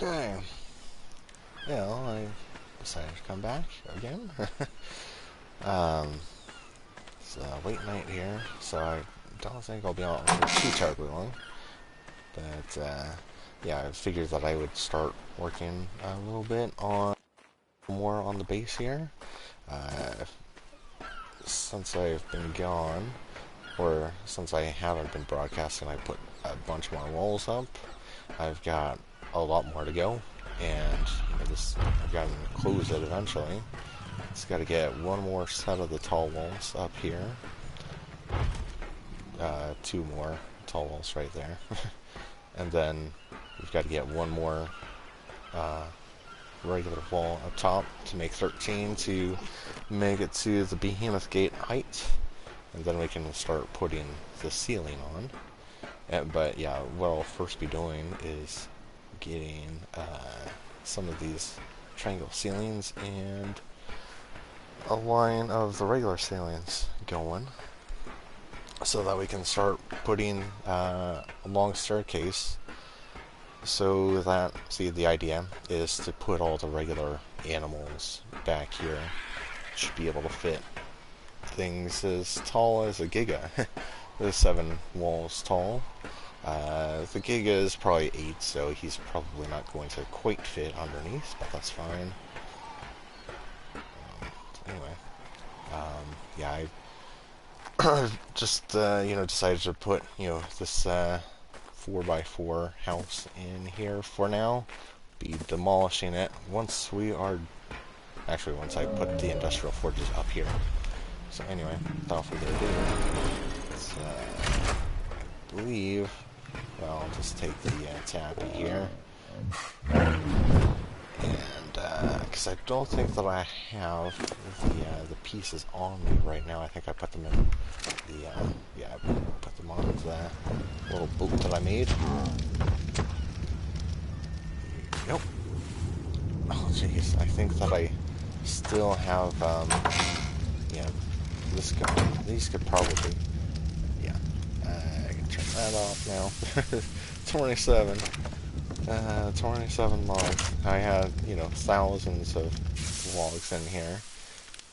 Okay. Yeah, well, I decided to come back again. um, it's late night here, so I don't think I'll be on for too terribly long. But yeah, I figured that I would start working a little bit on more on the base here. Uh, since I've been gone, or since I haven't been broadcasting, I put a bunch more walls up. I've got a lot more to go, and this I've got to close it eventually. Just got to get one more set of the tall walls up here. Two more tall walls right there, and then we've got to get one more regular wall up top to make 13 to make it to the behemoth gate height, and then we can start putting the ceiling on. But yeah, what I'll first be doing is getting some of these triangle ceilings and a line of the regular ceilings going, so that we can start putting a long staircase. So that, see, the idea is to put all the regular animals back here. Should be able to fit things as tall as a giga. There's 7 walls tall. The Giga is probably 8, so he's probably not going to quite fit underneath, but that's fine. Anyway, yeah, I just decided to put this 4x4 house in here for now. Be demolishing it once we are once I put the industrial forges up here. So anyway, without further ado, let's, I believe. Well, I'll just take the tappy here, and because I don't think that I have the pieces on me right now. I think I put them in the I put them on the little boat that I made. Nope. Oh jeez, I think that I still have this guy. These could probably. I can turn that off now. 27. 27 logs. I had, thousands of logs in here.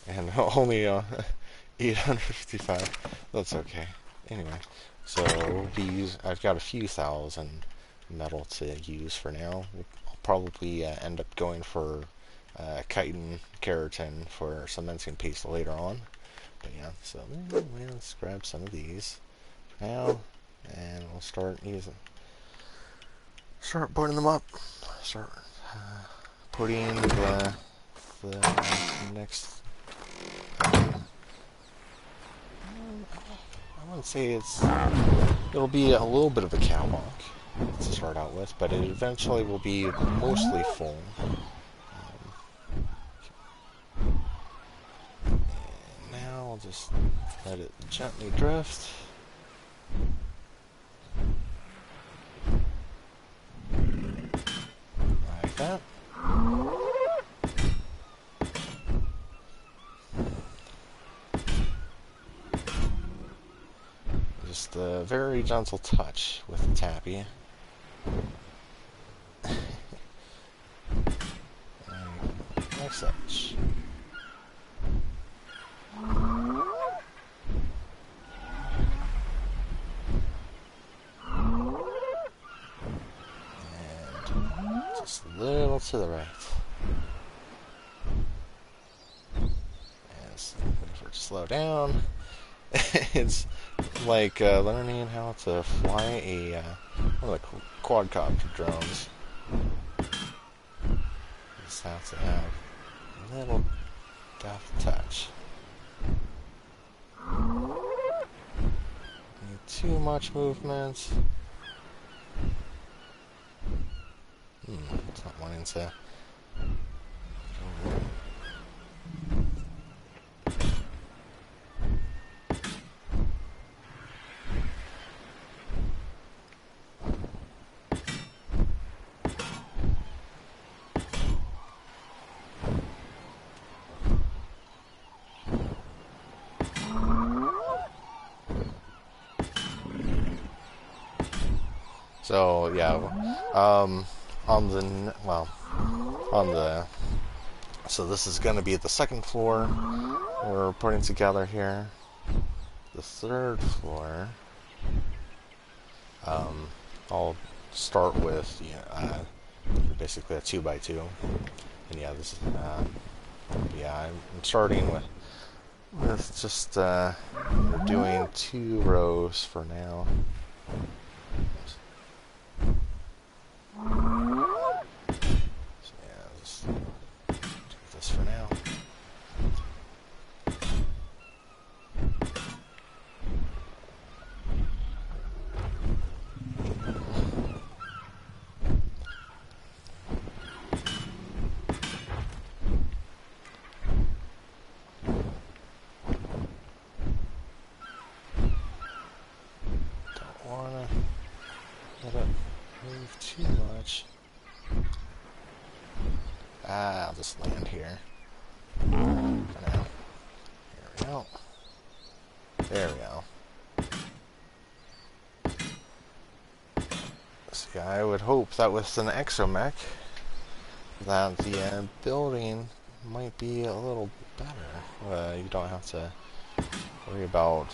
And only 855. That's okay. Anyway, so I've got a few thousand metal to use for now. I'll probably end up going for chitin, keratin for cementing paste later on. But yeah, so let's grab some of these now, and we'll start putting them up. Start putting the next. I wouldn't say it'll be a little bit of a catwalk to start out with, but it eventually will be mostly full. And now I'll just let it gently drift. Like that. Just a very gentle touch with the tappy. Like such. Just a little to the right. And wait for it to slow down. It's like learning how to fly one of the quadcopter drones. Just have to have a little deft touch. Need too much movement. It's not wanting to. So yeah, on the, well, on the, so this is going to be the second floor we're putting together here. The third floor, I'll start with, basically a 2x2. And yeah, this is, I'm starting with just, we're doing 2 rows for now. So yeah, just do this for now. Too much. I'll just land here for now. Here we go. There we go. See, I would hope that with an exomech that the building might be a little better. You don't have to worry about,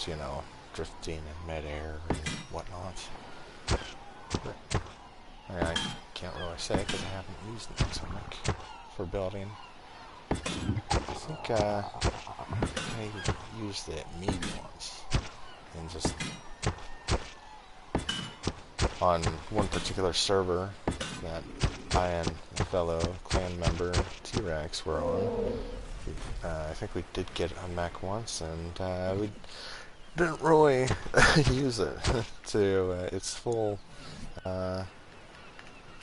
drifting in midair and whatnot. I can't really say because I haven't used an exomech for building. I think I used it maybe once, and just on one particular server that I and a fellow clan member T-Rex were on. I think we did get a mech once, and we didn't really use it to its full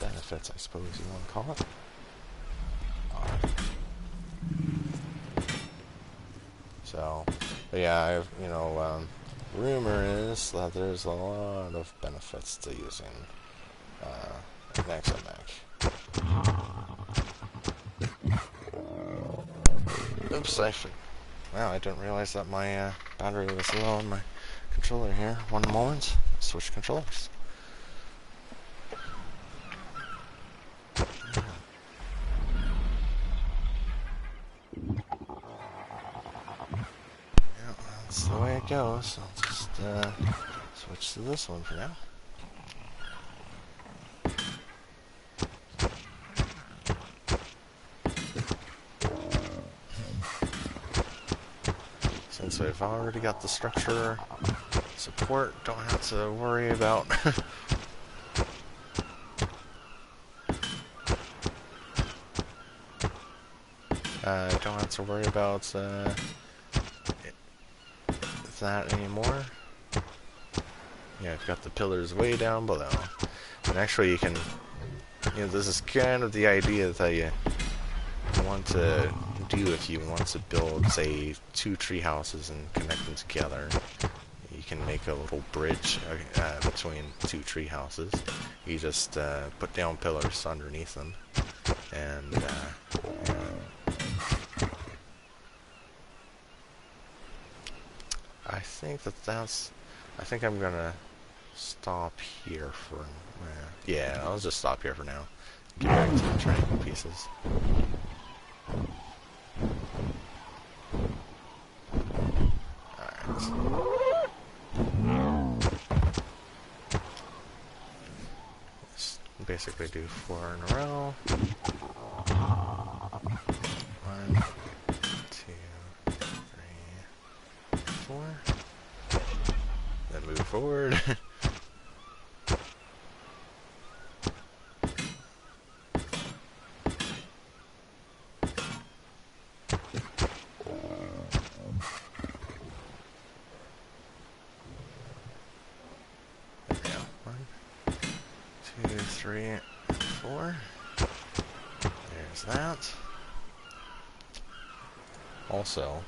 benefits, I suppose you want to call it. So, but yeah, rumor is that there's a lot of benefits to using an exomech. Oops, wow, I didn't realize that my battery was low on my controller here. One moment, switch controllers. That's the way it goes. I'll just switch to this one for now. Since we've already got the structure support, don't have to worry about don't have to worry about that anymore. Yeah, I've got the pillars way down below. And actually you can, this is kind of the idea that you want to do if you want to build, say, 2 tree houses and connect them together. You can make a little bridge between 2 tree houses. You just put down pillars underneath them, and I think I'm gonna stop here for, yeah, I'll just stop here for now. Get back to the triangle pieces. Alright. Just basically do 4 in a row. 1, 2, 3, 4. Then move forward. There we go. 1, 2, 3, 4. There's that. Also,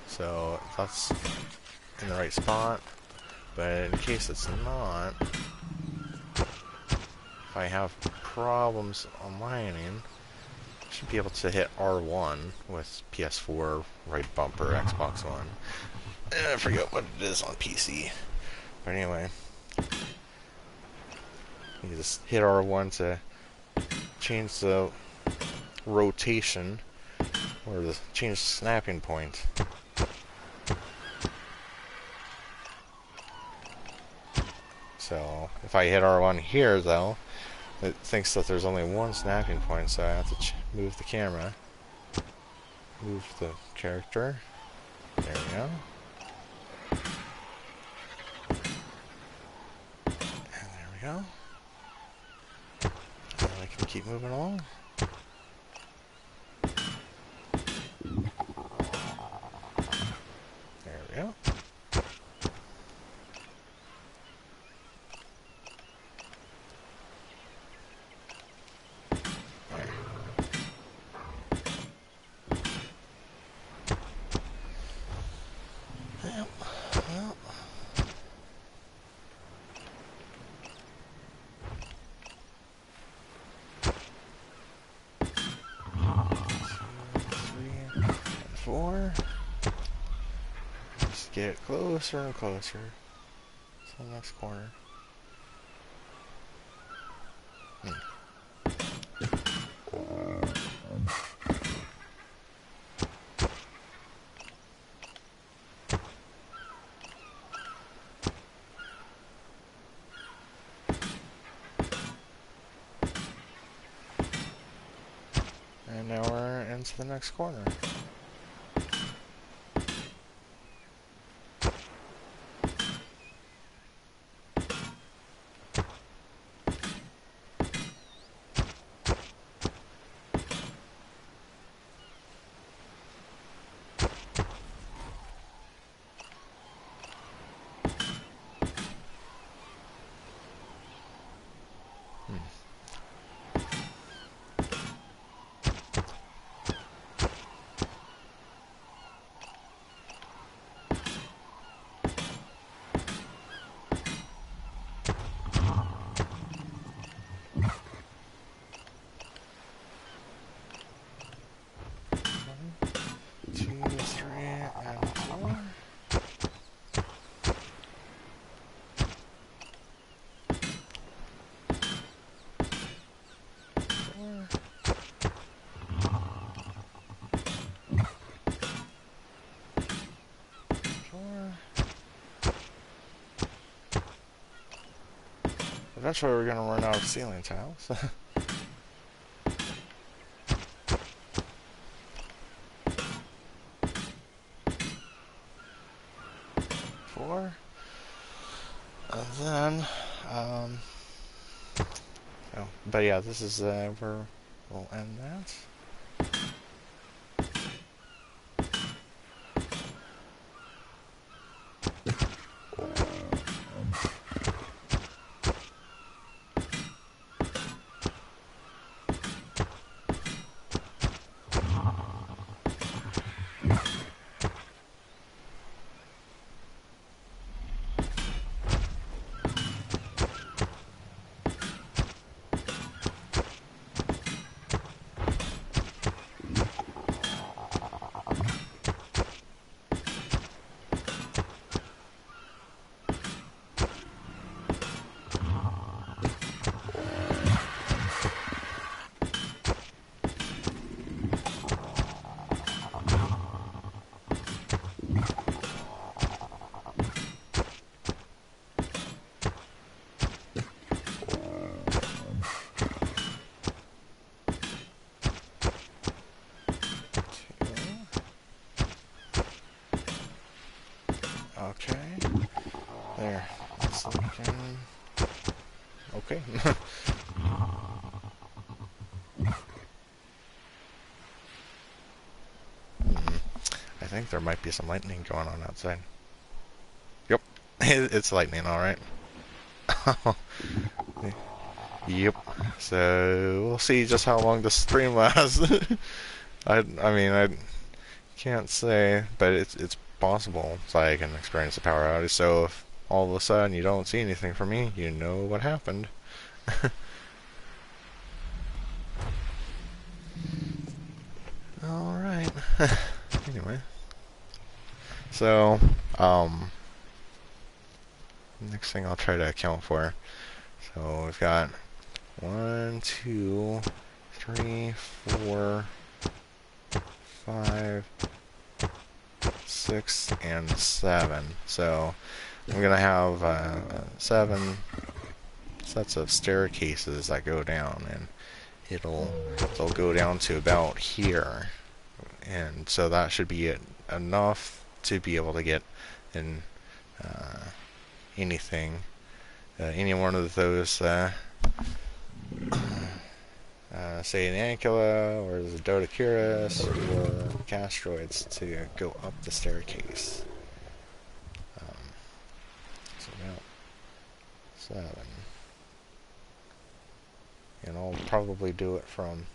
so that's in the right spot, but in case it's not, if I have problems on mining, I should be able to hit R1 with PS4 right bumper, Xbox One. I forget what it is on PC. But anyway, You just hit R1 to change the rotation, or the change the snapping point. So if I hit R1 here, though, it thinks that there's only one snapping point, so I have to move the camera, move the character. There we go. And there we go. And I can keep moving along. There we go. Yep. Well. Four. Just get closer and closer to the next corner. And now we're into the next corner. Eventually we're going to run out of ceiling tiles. 4. And then, oh, but yeah, this is where we'll end that. Okay. There. That's looking okay. I think there might be some lightning going on outside. Yep. It's lightning, alright. Yep. So we'll see just how long the stream lasts. I mean, I can't say, but it's possible. So I can experience a power outage. So if all of a sudden you don't see anything from me, you know what happened. All right. Anyway, so next thing I'll try to account for So we've got 1, 2, 3, 4, 5, 6, and 7. So I'm going to have 7 sets of staircases that go down, and they'll go down to about here. And so that should be enough to be able to get in anything, any one of those, say an Ankula or the Dodecurus or Castroids to go up the staircase. So about 7. And I'll probably do it from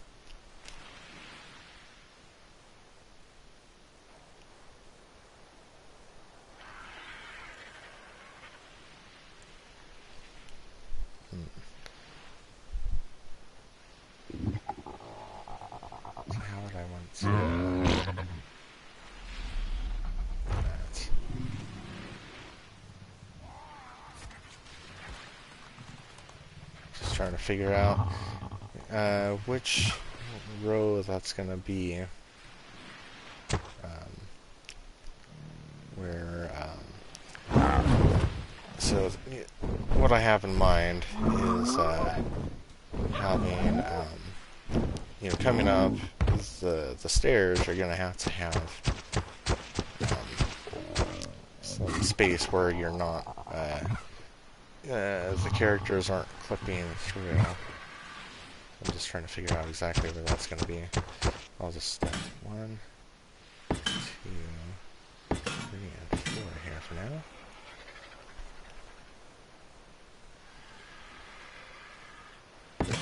so how would I want to that? Just trying to figure out which row that's going to be. So what I have in mind is having, coming up the stairs are going to have some space where you're not, the characters aren't clipping through. I'm just trying to figure out exactly where that's going to be. I'll just step 1, 2, 3, and 4 here for now. 1, 2,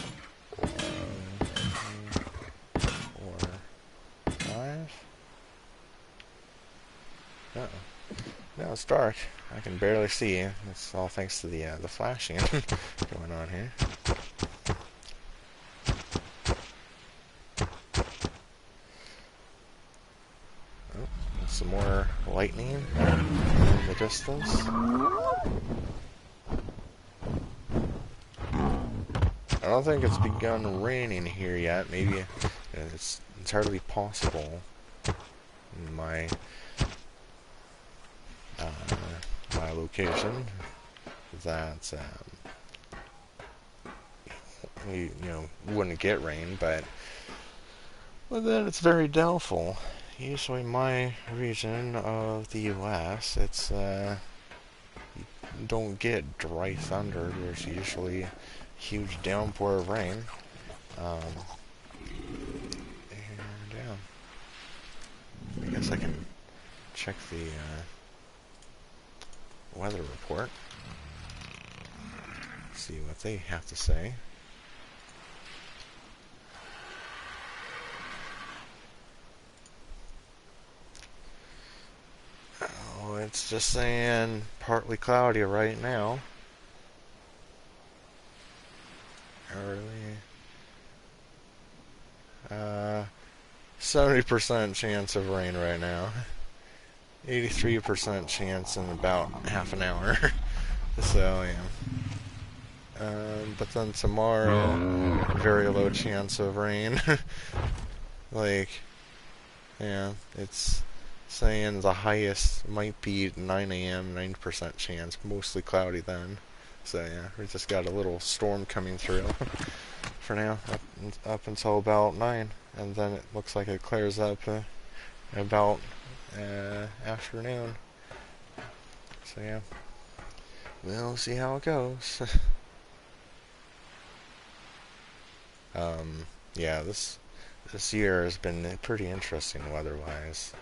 3, 4, 5. Uh-oh. Now it's dark. I can barely see. It's all thanks to the flashing going on here. Oh, some more lightning in the distance. I don't think it's begun raining here yet. Maybe it's hardly possible in my my location that we wouldn't get rain, but then it's very doubtful. Usually my region of the U.S. it's you don't get dry thunder. There's usually huge downpour of rain. And yeah, I guess I can check the weather report, see what they have to say. Oh, it's just saying partly cloudy right now. Early. 70% chance of rain right now. 83% chance in about half an hour. So, yeah. But then tomorrow, very low chance of rain. Yeah, it's saying the highest might be 9 a.m., 90% chance, mostly cloudy then. So, yeah, we just got a little storm coming through for now, up until about 9. And then it looks like it clears up about afternoon. So yeah, we'll see how it goes. Yeah, this year has been pretty interesting weather-wise.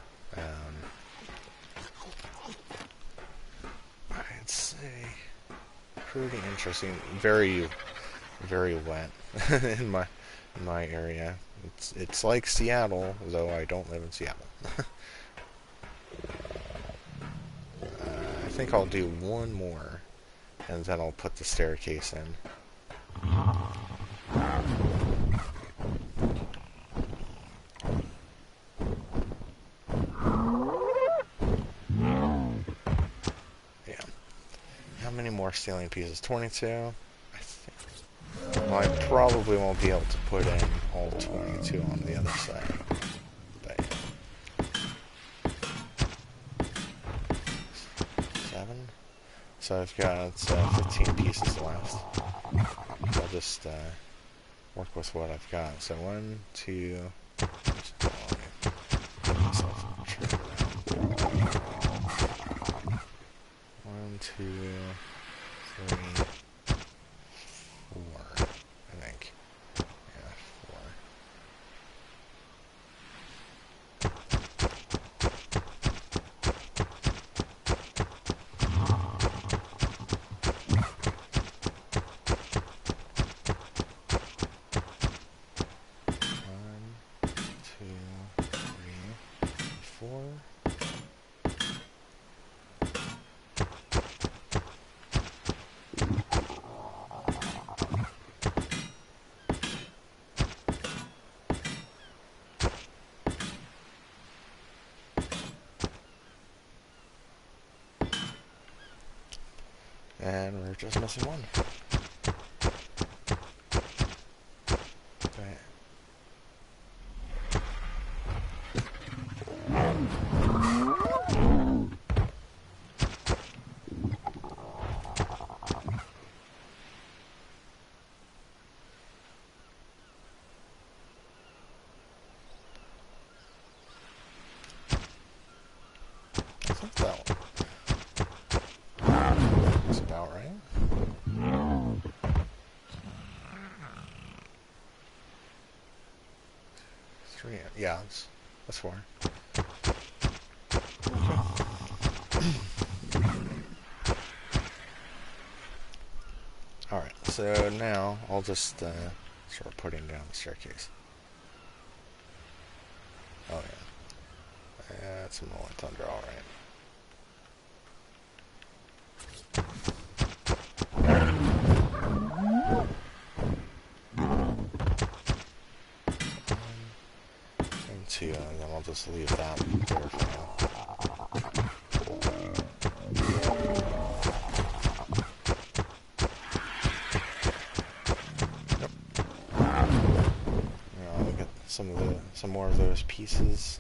I'd say pretty interesting. Very, very wet in my area. It's like Seattle, though I don't live in Seattle. I think I'll do one more, and then I'll put the staircase in. Yeah. How many more ceiling pieces? 22? I I probably won't be able to put in all 22 on the other side. But yeah. 7. So I've got 15 pieces left. I'll just work with what I've got. So 1, 2. One, two, 3, 4. I think. Yeah, 4. And we're just missing 1. Okay. I think that one. That's about right. Yeah, that's 4. Alright, so now I'll just start putting down the staircase. Oh yeah. That's some rolling thunder, alright. And 2, and then I'll just leave that there for now. Some more of those pieces.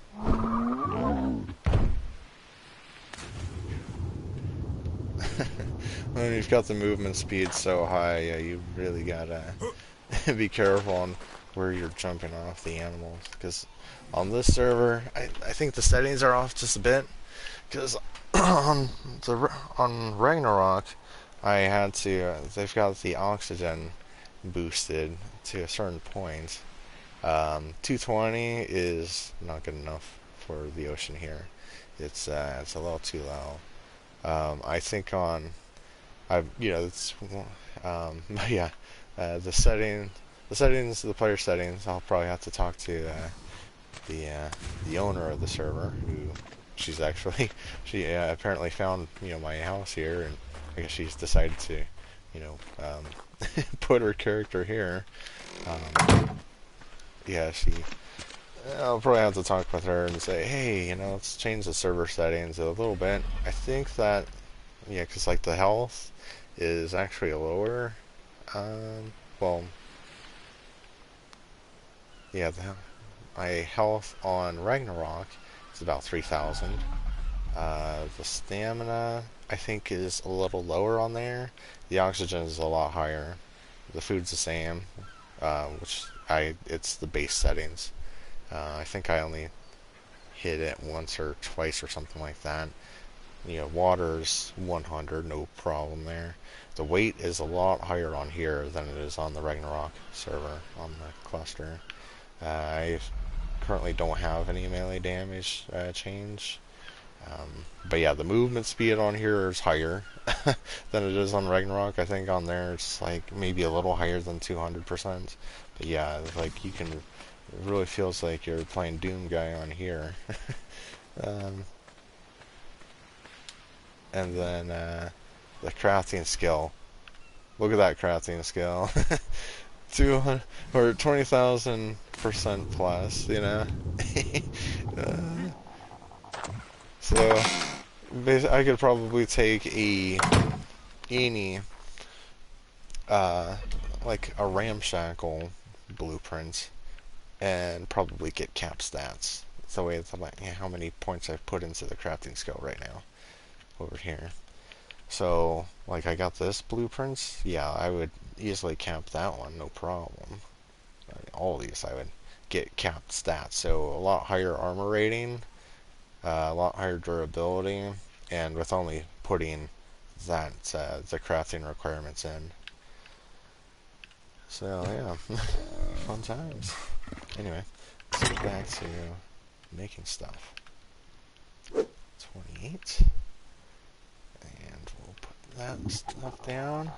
When you've got the movement speed so high, yeah, you really gotta be careful on where you're jumping off the animals. Because on this server, I think the settings are off just a bit. Because on Ragnarok, I had to. They've got the oxygen boosted to a certain point. 220 is not good enough for the ocean here. It's a little too low. I think on, it's, but yeah, the player settings. I'll probably have to talk to the owner of the server, who she's actually she apparently found my house here, and I guess she's decided to put her character here. Yeah, I'll probably have to talk with her and say, hey, let's change the server settings a little bit. I think that, yeah, because, like, the health is actually lower. Well, yeah, my health on Ragnarok is about 3,000. The stamina, I think, is a little lower on there. The oxygen is a lot higher. The food's the same, which it's the base settings. I think I only hit it once or twice or something like that. Water's 100, no problem there. The weight is a lot higher on here than it is on the Ragnarok server, on the cluster. I currently don't have any melee damage change. But yeah, the movement speed on here is higher than it is on Ragnarok. I think on there it's like maybe a little higher than 200%. But yeah, like it really feels like you're playing Doom Guy on here. And then the crafting skill. Look at that crafting skill. 200 or 20,000% plus, So I could probably take any like a ramshackle blueprint and probably get cap stats. So it's like how many points I've put into the crafting skill right now over here. So like I got this blueprint, yeah, I would easily cap that one, no problem. All these I would get capped stats, so a lot higher armor rating, a lot higher durability, and with only putting that the crafting requirements in. So yeah, fun times. Anyway, let's get back to making stuff. 28, and we'll put that stuff down.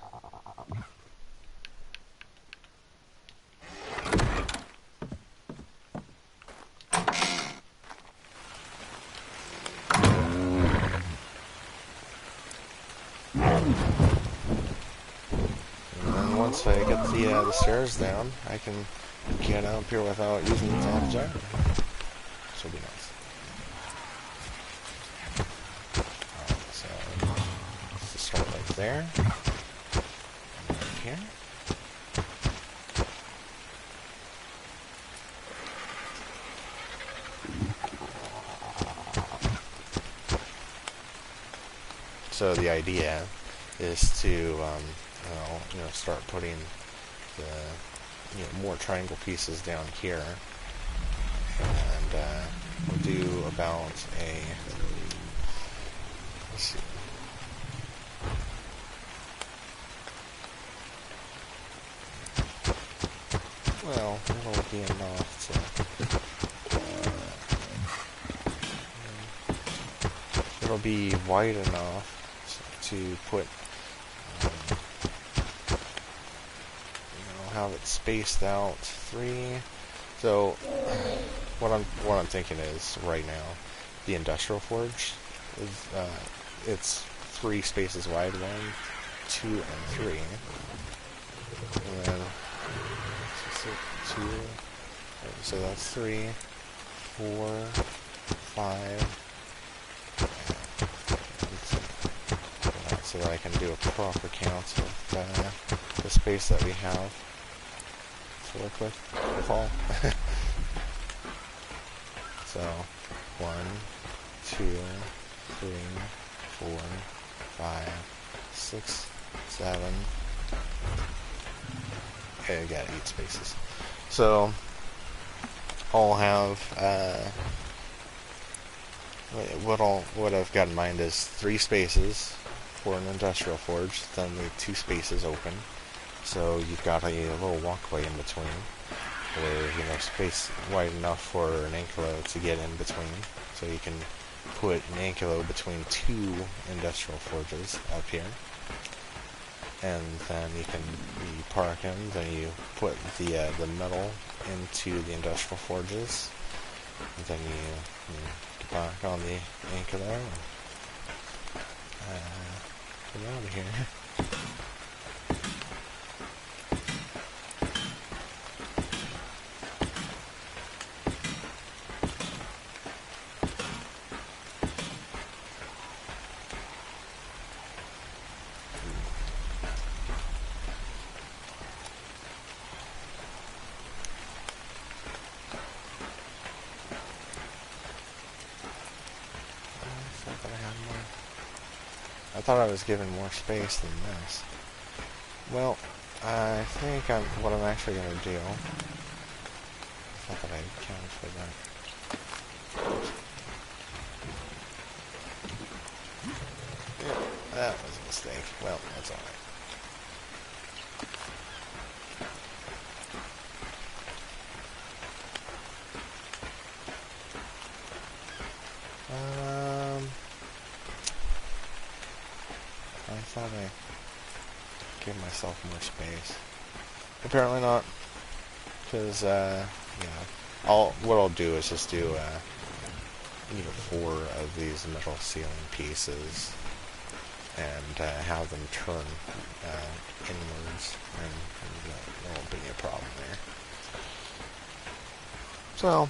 Once I get the stairs down, I can get up here without using the top jar. This will be nice. Alright, so let's start right there. And right here. So the idea is to start putting the more triangle pieces down here, and we'll do about a, let's see, well, it'll be enough to, it'll be wide enough to put, have it spaced out 3. So what I'm thinking is right now the industrial forge is it's 3 spaces wide, 1, 2, and 3, and then 2. So that's 3, 4, 5. So that I can do a proper count of the space that we have to work with all. So 1, 2, 3, 4, 5, 6, 7. Okay, I got 8 spaces. So I'll have what I've got in mind is 3 spaces for an industrial forge, then leave 2 spaces open, so you've got a little walkway in between, or space wide enough for an ankylo to get in between, so you can put an ankylo between 2 industrial forges up here, and then you park them, then you put the metal into the industrial forges, and then you get back on the ankylo and get out of here. I thought I was given more space than this. Well, I think what I'm actually going to do, I thought that I accounted for that. Yeah, that was a mistake. Well, that's alright. I thought I gave myself more space. Apparently not, because what I'll do is just do 4 of these metal ceiling pieces and have them turn inwards, and there won't be a problem there. So,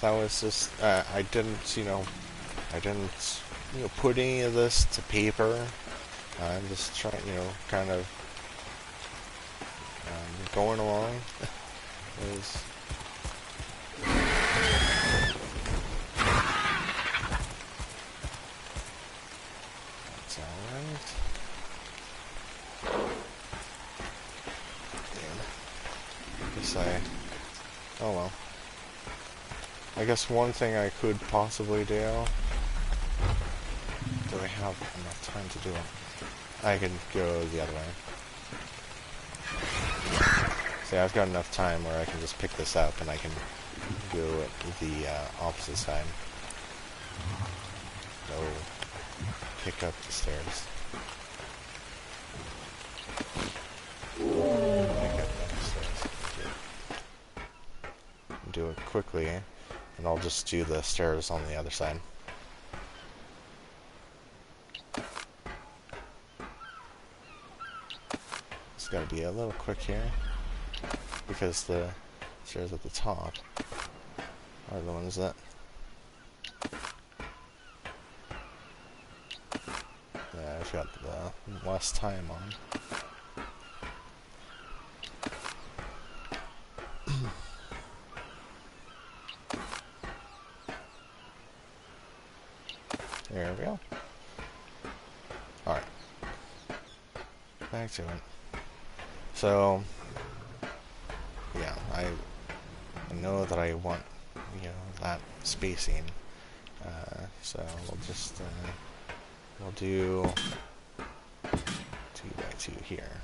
that was just I didn't put any of this to paper I'm just trying, kind of going along. Is that's alright. Oh well. I guess one thing I could possibly do. Do I have enough time to do it? I can go the other way. See, I've got enough time where I can just pick this up and I can go the opposite side. Go pick up the stairs. Pick up the stairs. Do it quickly, and I'll just do the stairs on the other side. It's gotta be a little quick here, because the stairs at the top are the ones that I've got the less time on. There we go. Alright. Back to it. So, yeah, I know that I want, that spacing. So we'll just, we'll do 2x2 here.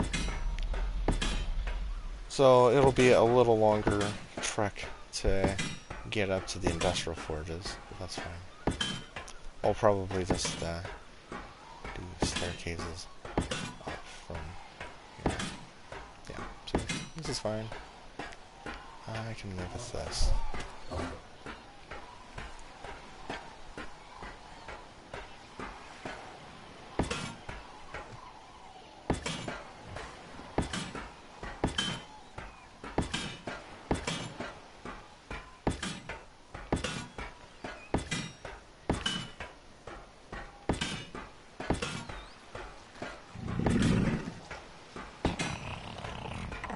So it'll be a little longer trek to get up to the industrial forges, but that's fine. I'll probably just do staircases up from here. Yeah, so this is fine. I can live with this.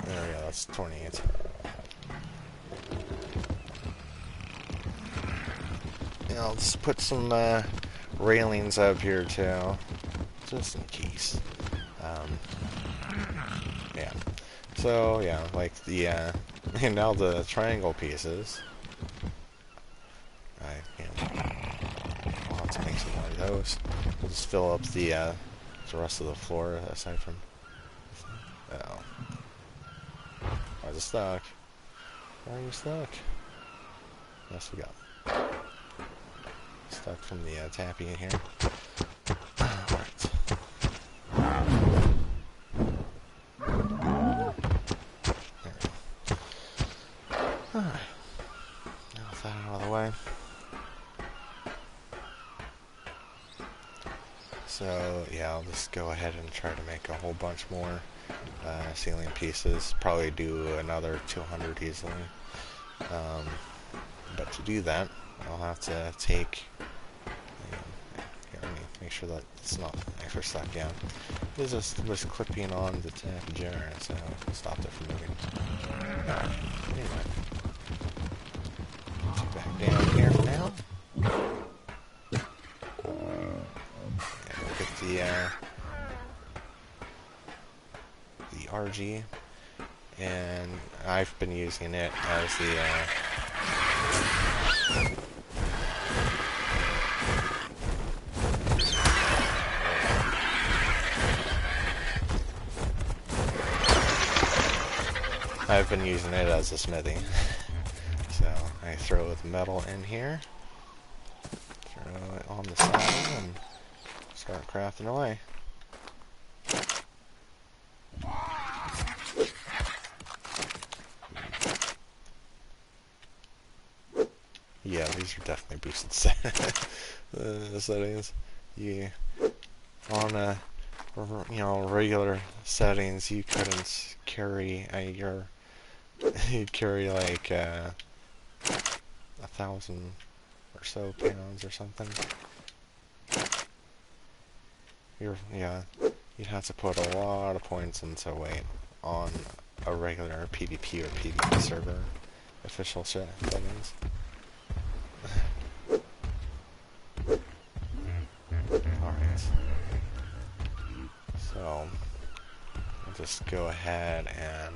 There we go, that's 28. I'll just put some railings up here too, just in case. Yeah. So yeah, like the and now the triangle pieces. I'll have to make some more of those. We'll just fill up the rest of the floor aside from. Oh. Why is it stuck? Why are you stuck? Yes, we got. Stuck from the tapping in here. Alright. There we go. Alright. Now with that out of the way. So, yeah, I'll just go ahead and try to make a whole bunch more ceiling pieces. Probably do another 200 easily. But to do that, I'll have to take. Let me make sure that it's not extra stuck down. This was clipping on the tap generator, so I stopped it from moving. Alright, anyway. Back down here for now. And we'll get the RG, and I've been using it as the I've been using it as a smithy. So I throw the metal in here, throw it on the saddle, and start crafting away. Yeah, these are definitely boosted settings. Yeah, on regular settings, you couldn't carry you'd carry like 1,000 or so pounds or something. you'd have to put a lot of points into weight on a regular PvP or PvE server. Official shit, that means. Alright. So, I'll just go ahead and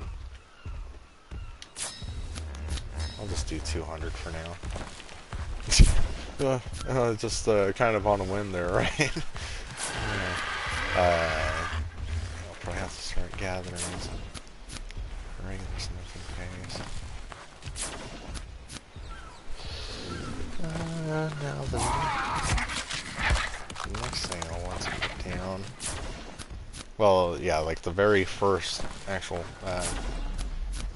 I'll just do 200 for now. Just kind of on a whim there, right? I'll probably have to start gathering some regular smithing paste. Now the next thing I want to put down, well, yeah, like the very first actual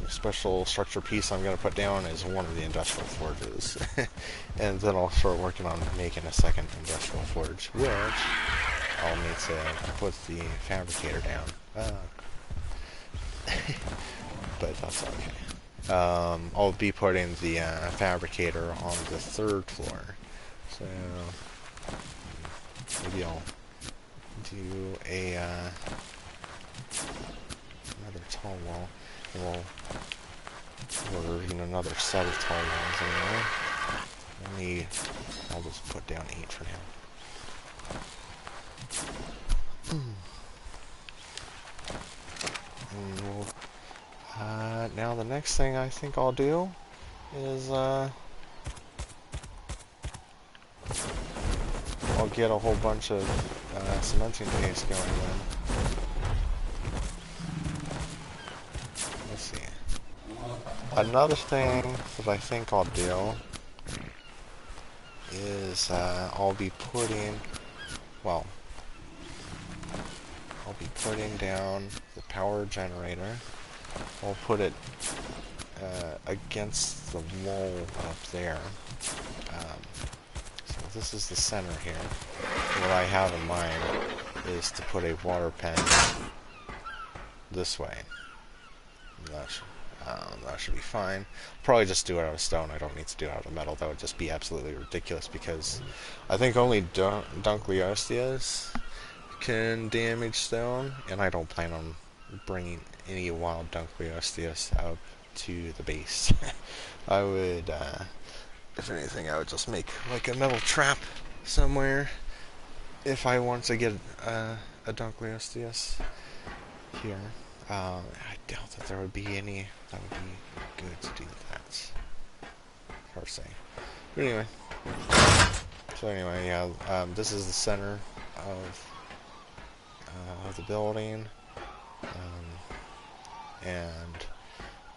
special structure piece I'm going to put down is one of the industrial forges. And then I'll start working on making a second industrial forge, which I'll need to put the fabricator down. But that's okay. I'll be putting the fabricator on the 3rd floor. So maybe I'll do another tall wall. And we're in another set of tall walls anyway. I'll just put down 8 for now. And now the next thing I think I'll do is I'll get a whole bunch of cementing paste going then. Let's see. Another thing that I think I'll do is I'll be putting down the power generator. I'll put it against the wall up there. So this is the center here. What I have in mind is to put a water pen this way. That should be fine. Probably just do it out of stone. I don't need to do it out of metal. That would just be absolutely ridiculous because I think only Dunkleosteus can damage stone, and I don't plan on bringing any wild Dunkleosteus up to the base. I would, if anything, I would just make like a metal trap somewhere if I want to get a Dunkleosteus here. I doubt that there would be any that would be good to do that. Hard to say. But anyway. So anyway, yeah, this is the center of the building. And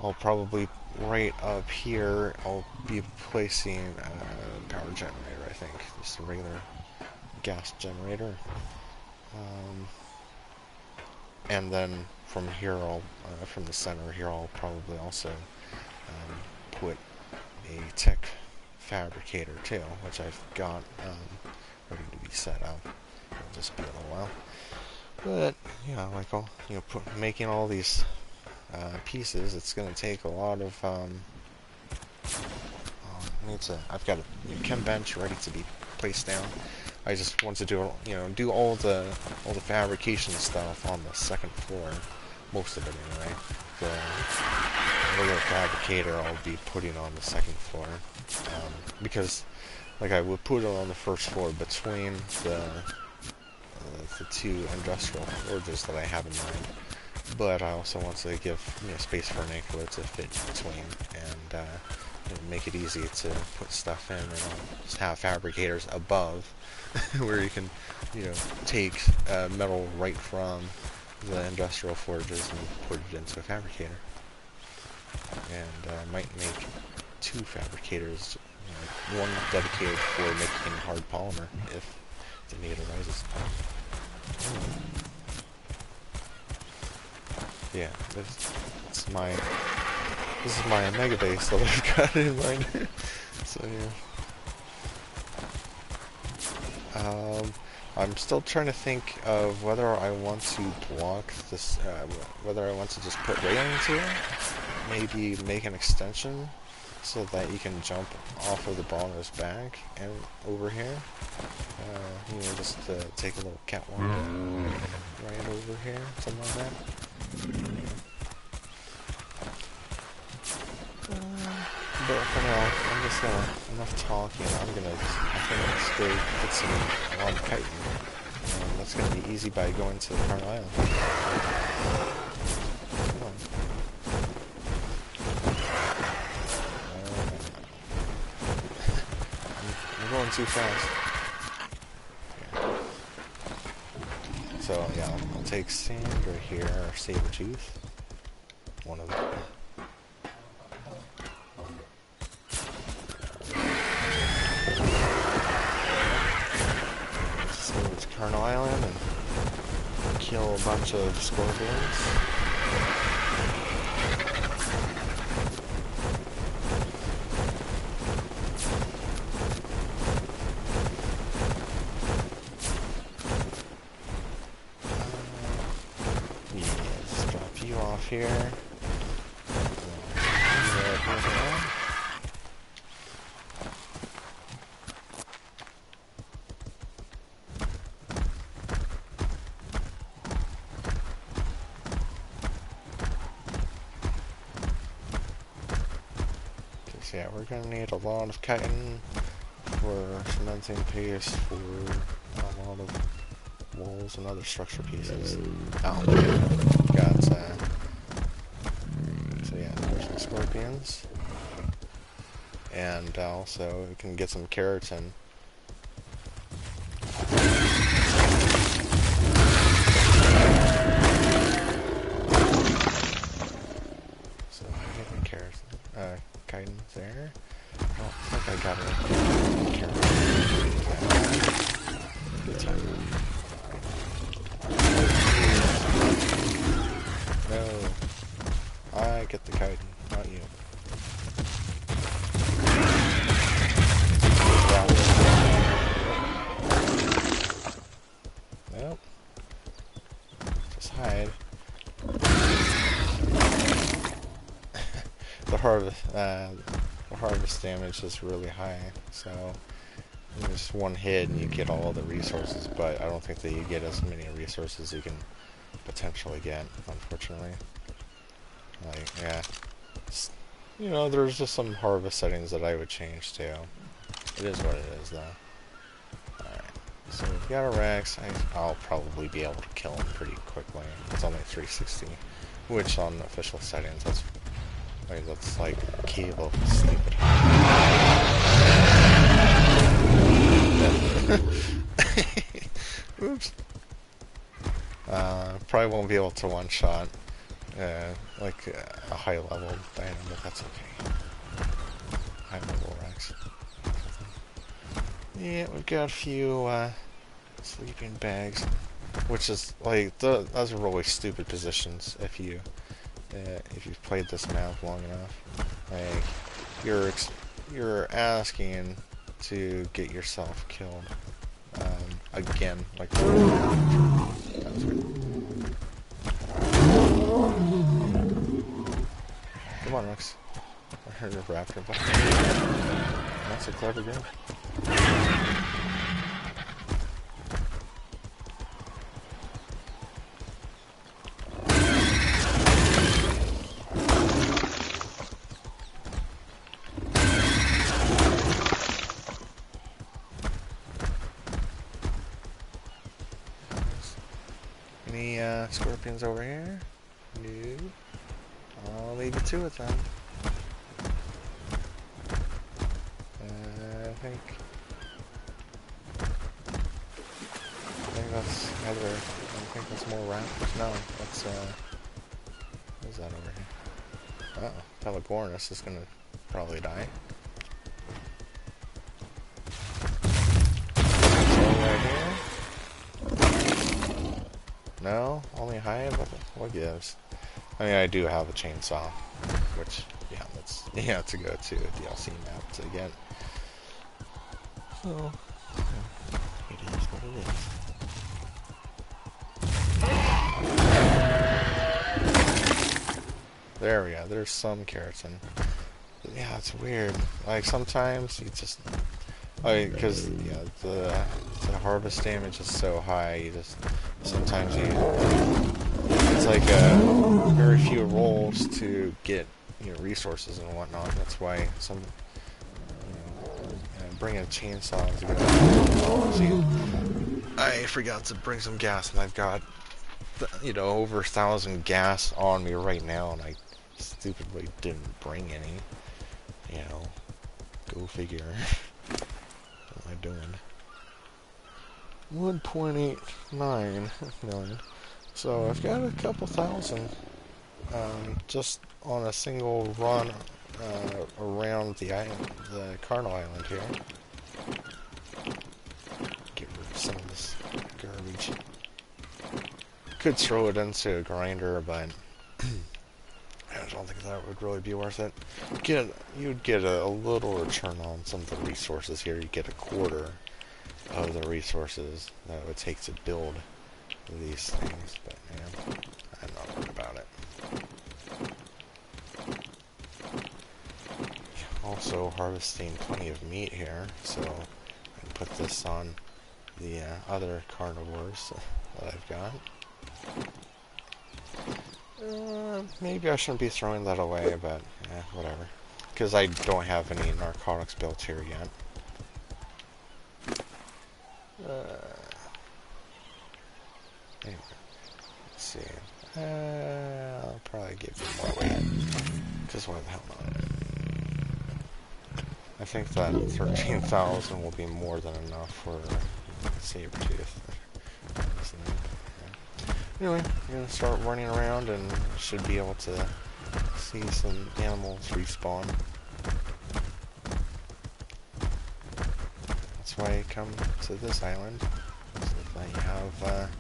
I'll probably, right up here, I'll be placing a power generator, I think. Just a regular gas generator. And then from here, from the center here, I'll probably also put a tech fabricator too, which I've got ready to be set up. It'll just be a little while. But yeah, like making all these pieces, it's going to take a lot of. I've got a chem bench ready to be placed down. I just want to do all the fabrication stuff on the 2nd floor, most of it anyway. The regular fabricator I'll be putting on the 2nd floor, because like I would put it on the 1st floor between the 2 industrial forges that I have in mind. But I also want to give space for an anchor to fit between and make it easy to put stuff in, and I'll just have fabricators above where you can take metal right from the industrial forges and put it into a fabricator. And I might make 2 fabricators, one dedicated for making hard polymer if the need arises. Yeah, this is my Omega base that I've got in mind. So yeah. I'm still trying to think of whether I want to block this, whether I want to just put railings here, maybe make an extension so that you can jump off of the baller's back and over here. You know, just take a little catwalk right over here, something like that. But for now, I'm just gonna, enough talking, I think let's go get some lawn chitin. That's gonna be easy by going to Carl Island. Come on. I'm going too fast. Okay. So yeah, I'll take sand right here, or saber tooth. One of them. Colonel Island and kill a bunch of scorpions. Yeah, let's drop you off here. Yeah, we're gonna need a lot of chitin for cementing paste, for a lot of walls and other structure pieces. Oh, got so yeah, there's some scorpions, and also we can get some keratin. So I'm getting keratin. Chitin there. Oh, I think I got it. Good time. No. I get the chitin, not you. Nope. Just hide. The harvest damage is really high, so there's one hit and you get all the resources, but I don't think that you get as many resources you can potentially get, unfortunately. Like, yeah, you know, there's just some harvest settings that I would change too. It is what it is, though. Alright, so we've got a Rex. I'll probably be able to kill him pretty quickly. It's only 360, which on official settings, that's like cable, stupid. Oops. Probably won't be able to one-shot like a high-level Dino, but that's okay. High-level Rex. Yeah, we've got a few sleeping bags, which is like those are really stupid positions if you've played this map long enough. Like you're asking to get yourself killed again, like. Come on, Rex. I heard a raptor, but that's a clever game. Any scorpions over here? No. I'll leave you to it then. I think that's either. I think that's more raptors. No, that's what is that over here? Uh-oh, Pelagornis is gonna probably die. Right here. No, only high. What gives? I mean, I do have a chainsaw, which, yeah, that's, to go to a DLC map to get. So, it is what it is. There we go, there's some keratin. yeah, it's weird. Like sometimes you just, because yeah, the harvest damage is so high. You just sometimes it's like very few rolls to get resources and whatnot. That's why some bring a chainsaw to go. See, I forgot to bring some gas, and I've got over 1,000 gas on me right now, and I stupidly didn't bring any. Go figure. What am I doing? 1.89 million. So I've got a couple thousand just on a single run around the island, the Carnal Island here. Get rid of some of this garbage. Could throw it into a grinder, but I don't think that would really be worth it. You'd get a little return on some of the resources here. You get a quarter of the resources that it would take to build these things, but yeah, I'm not worried about it. Also harvesting plenty of meat here, so I can put this on the other carnivores that I've got. Maybe I shouldn't be throwing that away, but whatever. Because I don't have any narcotics built here yet. Anyway, let's see. I'll probably give you more weight. Because why the hell not? I think that 13,000 will be more than enough for saber-tooth. Anyway, I'm going to start running around and should be able to see some animals respawn. That's why I come to this island, so that you have,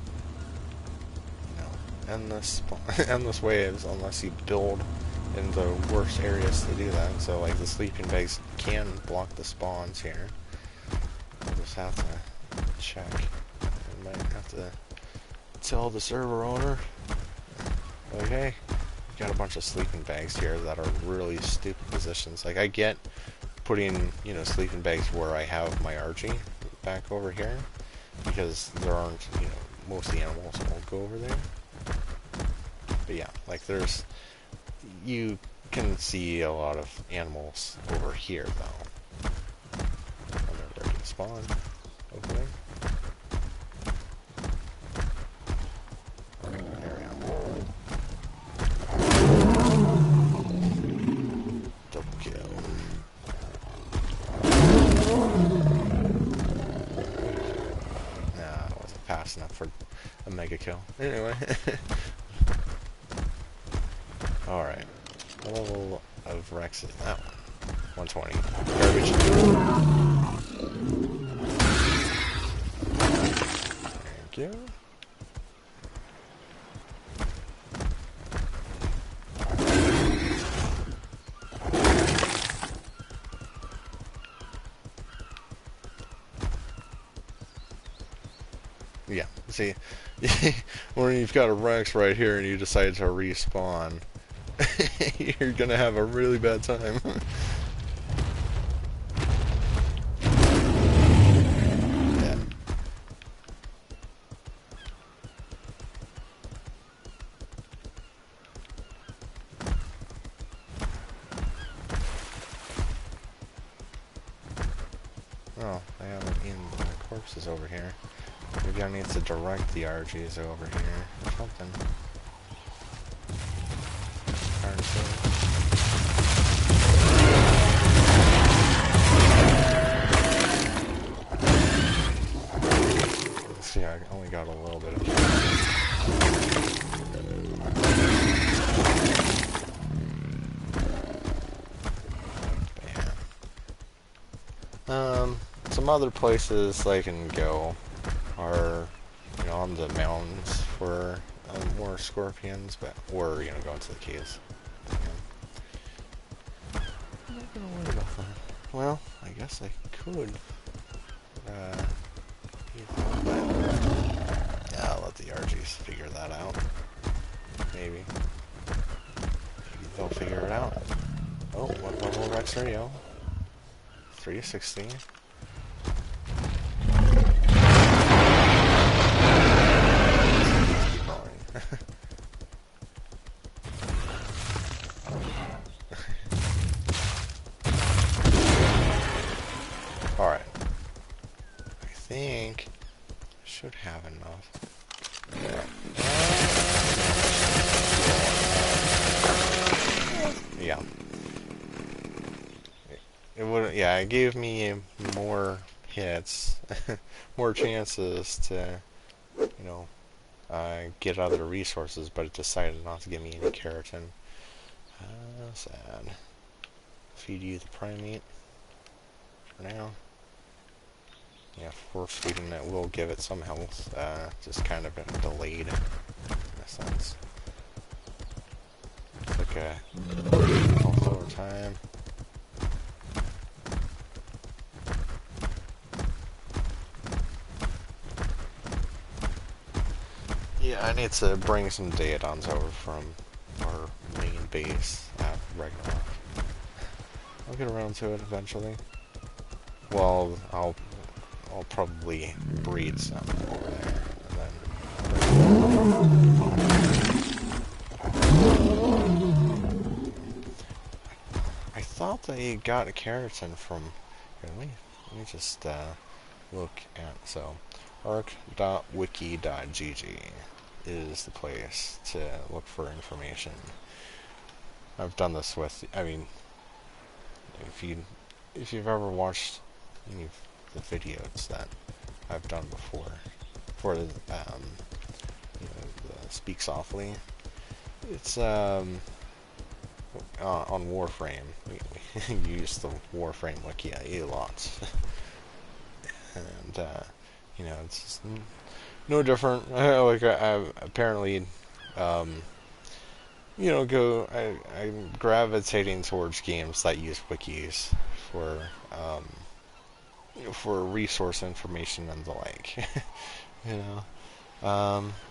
endless waves, unless you build in the worst areas to do that. So, like, the sleeping bags can block the spawns here. We'll just have to check. I might have to tell the server owner, like, hey, we've got a bunch of sleeping bags here that are really stupid positions. Like, I get putting, sleeping bags where I have my RG back over here, because there aren't, most of the animals won't go over there. But yeah, like, you can see a lot of animals over here, though. I wonder if they're gonna spawn over there. Fast enough for a mega kill. Anyway. Alright. Level of Rex is that one. 120. Garbage. Thank you. Yeah, see, when you've got a Rex right here and you decide to respawn, you're gonna have a really bad time. Yeah. Oh, I have it in the corpses over here. Maybe I need to direct the RGs over here or something. See, I only got a little bit of some other places I can go are, on the mountains for more scorpions, or, go into the caves. I'm not gonna worry about that. Well, I guess I could, yeah, I'll let the RGs figure that out. Maybe they'll figure it out. Oh, what level Max radio. 360. Keep going. Alright. I think I should have enough. Yeah. It would, yeah, it gave me more hits, more chances to, you know, get other resources, but it decided not to give me any keratin. Sad. Feed you the primate for now. Yeah, force feeding it will give it some health, just kind of delayed in a sense. It's like a health over time. Yeah, I need to bring some Daedons over from our main base at Ragnarok. I'll get around to it eventually. Well, I'll probably breed some over there, and then I thought they got a keratin from. Here, let me just look at ark.wiki.gg is the place to look for information. I've done this with, I mean, if you've ever watched any of the videos that I've done before for the Speak Softly, it's on Warframe. We use the Warframe wiki a lot, and it's just no different. Like apparently, I'm gravitating towards games that use wikis for resource information and the like.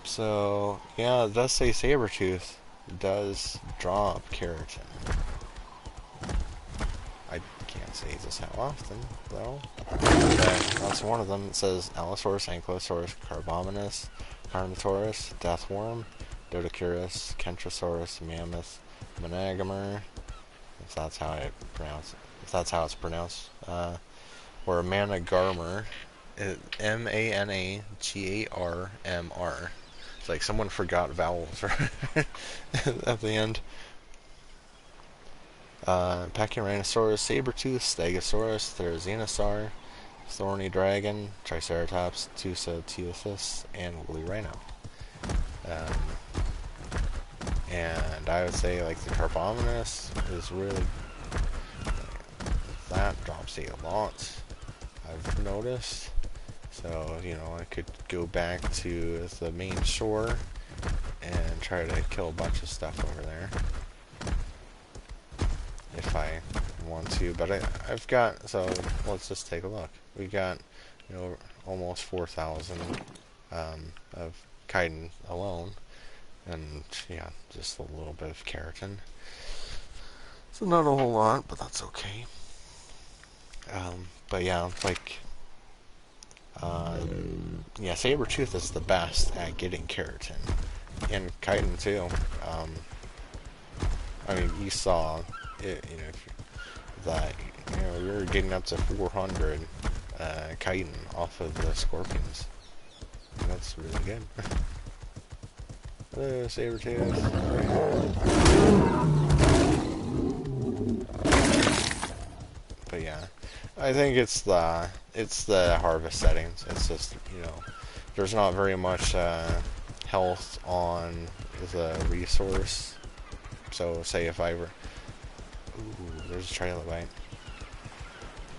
So yeah, it does say Sabretooth does drop keratin. I can't say just how often, though. That's one of them. It says Allosaurus, Ankylosaurus, Carbominus, Carnotaurus, Deathworm, Dodocurus, Kentrosaurus, Mammoth, Monogamer, if that's how it's pronounced, or Managarmr, Managarmr. It's like someone forgot vowels at the end. Pachyrhinosaurus, Sabertooth, Stegosaurus, Therizinosaur, Thorny Dragon, Triceratops, Tusoteuthus, and Woolly Rhino. And I would say like the Carbominus is really, that drops a lot, I've noticed. So, I could go back to the main shore and try to kill a bunch of stuff over there if I want to, but I've got, so let's just take a look. We got, almost 4,000 of chitin alone, and yeah, just a little bit of keratin. So not a whole lot, but that's okay. But yeah, like, yeah, Sabretooth is the best at getting keratin, and chitin too. I mean, you saw it, that you're getting up to 400 chitin off of the scorpions. That's really good. Hello, Sabretooth. But yeah, I think it's the harvest settings. It's just, there's not very much health on the resource. So say if I were, ooh, there's a trilobite.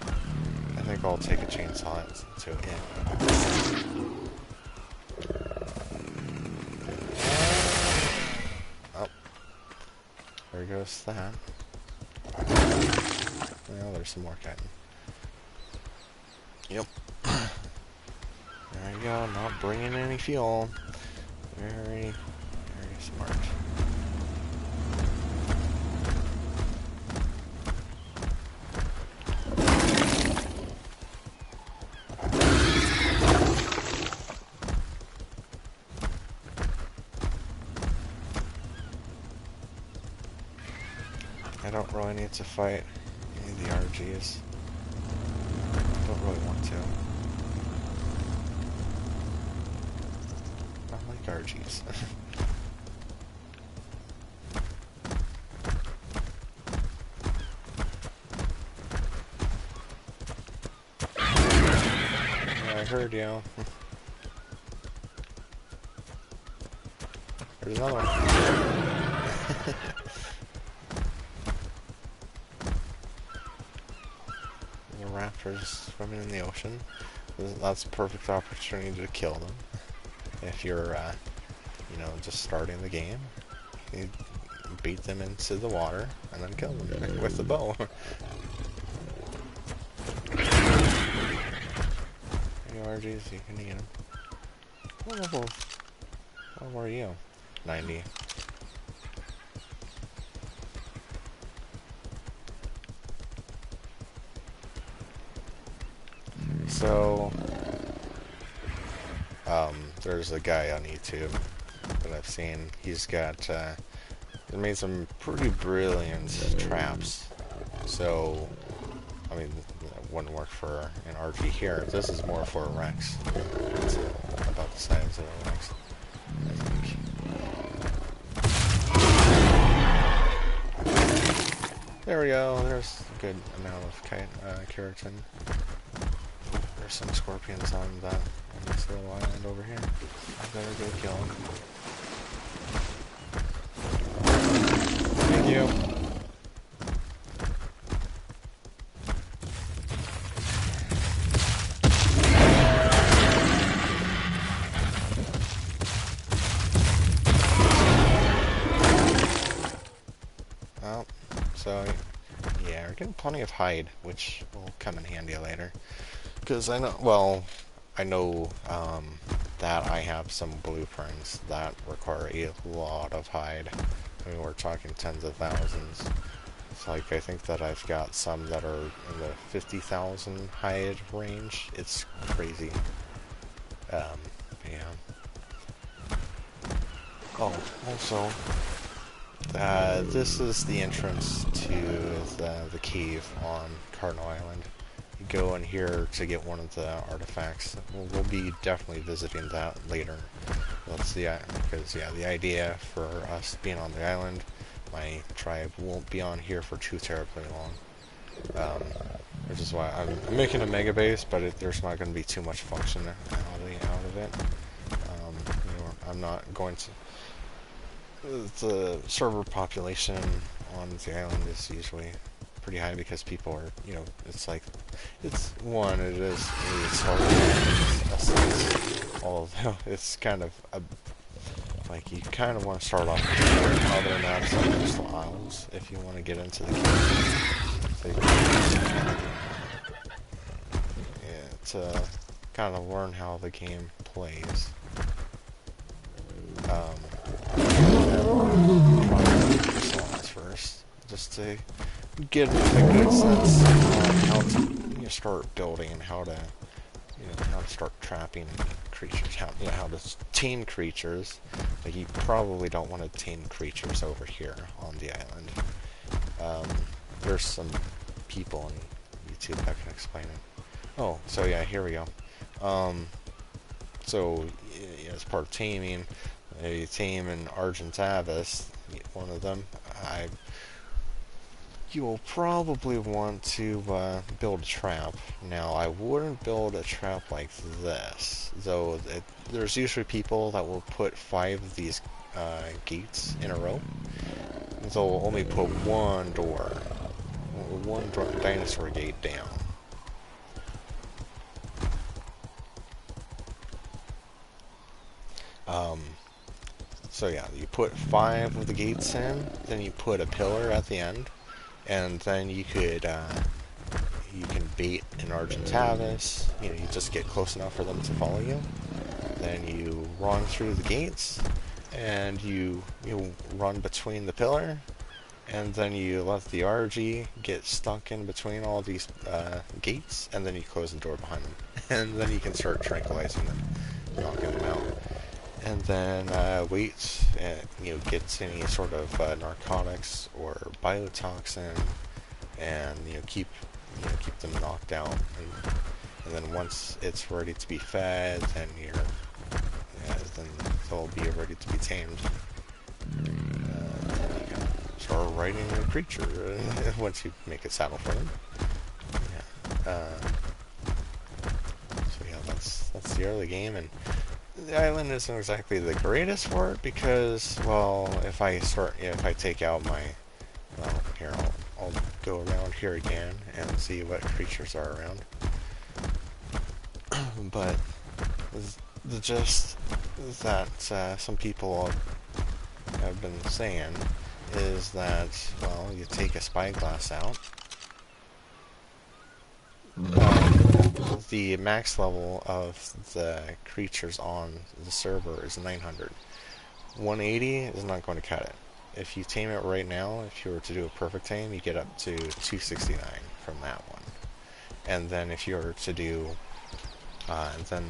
I think I'll take a chainsaw to it. Oh, there goes that. Well, there's some more chitin. Yep. There you go, not bringing any fuel. Very, very smart. I don't really need to fight any of the RGs. Don't really want to. I like RGs. Yeah, I heard you. There's another one. The raptors swimming in the ocean. That's a perfect opportunity to kill them. If you're, you know, just starting the game, you beat them into the water and then kill them with the bow. RGs, you can eat them. What level are you? 90. So, there's a guy on YouTube that I've seen. He's got, he made some pretty brilliant traps. So, I mean, that wouldn't work for an RG here. This is more for a Rex. It's about the size of a Rex, I think. There we go. There's a good amount of keratin. There's some scorpions on this little island over here. I better go kill them. Thank you. Well, so yeah, we're getting plenty of hide, which will come in handy later. Because I know, well, I know that I have some blueprints that require a lot of hide. I mean, we're talking tens of thousands. It's like, I think that I've got some that are in the 50,000 hide range. It's crazy. Yeah. Oh, also, this is the entrance to the cave on Cardinal Island. You go in here to get one of the artifacts. We'll be definitely visiting that later. That's because yeah, the idea for us being on the island, my tribe won't be on here for too terribly long. Which is why I'm making a mega base, but there's not going to be too much functionality out of it. You know, I'm not going to. The server population on the island is usually pretty high because people are, you know, it's like, it's hard. It's kind of like you kind of want to start off with other than that, it's like coastal isles if you want to get into the game. To kind of learn how the game plays. First, just to get a good sense on how to start building and how to, how to start trapping creatures, how to tame creatures. Like, you probably don't want to tame creatures over here on the island. There's some people on YouTube that can explain it. Oh, so yeah, here we go. So as part of taming, you tame an Argentavis, one of them. You'll probably want to build a trap. Now, I wouldn't build a trap like this, though. There's usually people that will put 5 of these gates in a row. They'll only put one dinosaur gate down. So yeah, you put 5 of the gates in, then you put a pillar at the end, and then you could, you can bait an Argentavis. You just get close enough for them to follow you. Then you run through the gates, and you run between the pillar, and then you let the RG get stuck in between all these gates, and then you close the door behind them. And then you can start tranquilizing them, knocking them out. and then wait, get any sort of narcotics or biotoxin, and keep them knocked out, and then once it's ready to be fed, then then they'll be ready to be tamed. Start riding the creature once you make a saddle for them. So yeah, that's the early game, and the island isn't exactly the greatest for it because, well, if I take out my, well, here I'll go around here again and see what creatures are around. But the gist that some people have been saying is that, well, you take a spyglass out. The max level of the creatures on the server is 900. 180 is not going to cut it. If you tame it right now, if you were to do a perfect tame, you get up to 269 from that one. And then if you were to do, then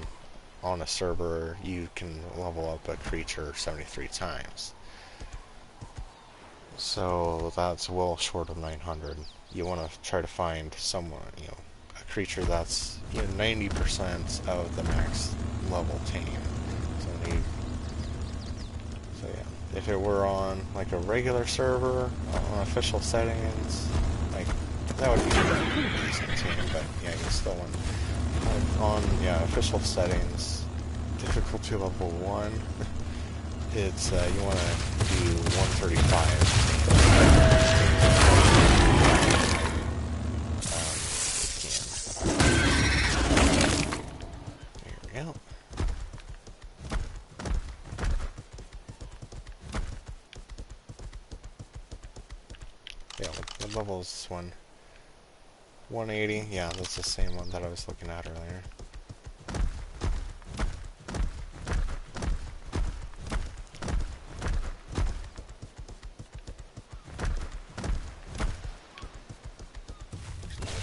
on a server, you can level up a creature 73 times. So that's well short of 900. You want to try to find someone, a creature that's 90% of the max level tame. So yeah, if it were on like a regular server on official settings, like that would be pretty decent tame. But yeah, you still want on official settings, difficulty level 1. It's you want to do 135. There we go. Yeah, what level is this one? 180. Yeah, that's the same one that I was looking at earlier.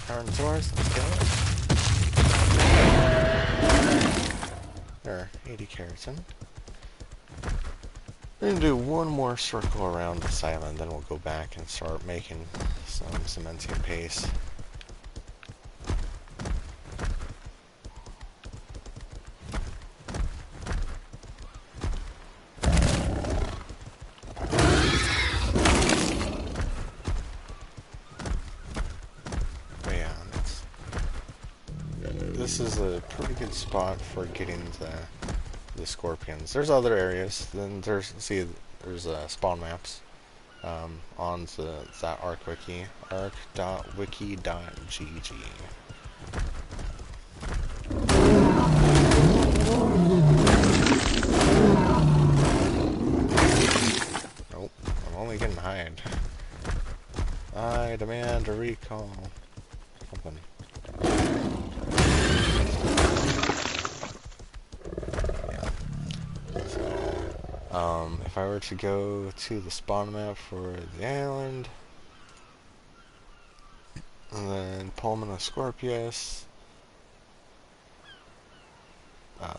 Tyrannosaurus, let's kill it. There, 80 keratin. We're going to do one more circle around this island, then we'll go back and start making some cementing paste. This is a pretty good spot for getting the scorpions. There's other areas. Then there's spawn maps on that ARK wiki, ark.wiki.gg. Nope, I'm only getting hide. I demand a recall. Something. If I were to go to the spawn map for the island, and then Pulmina Scorpius, there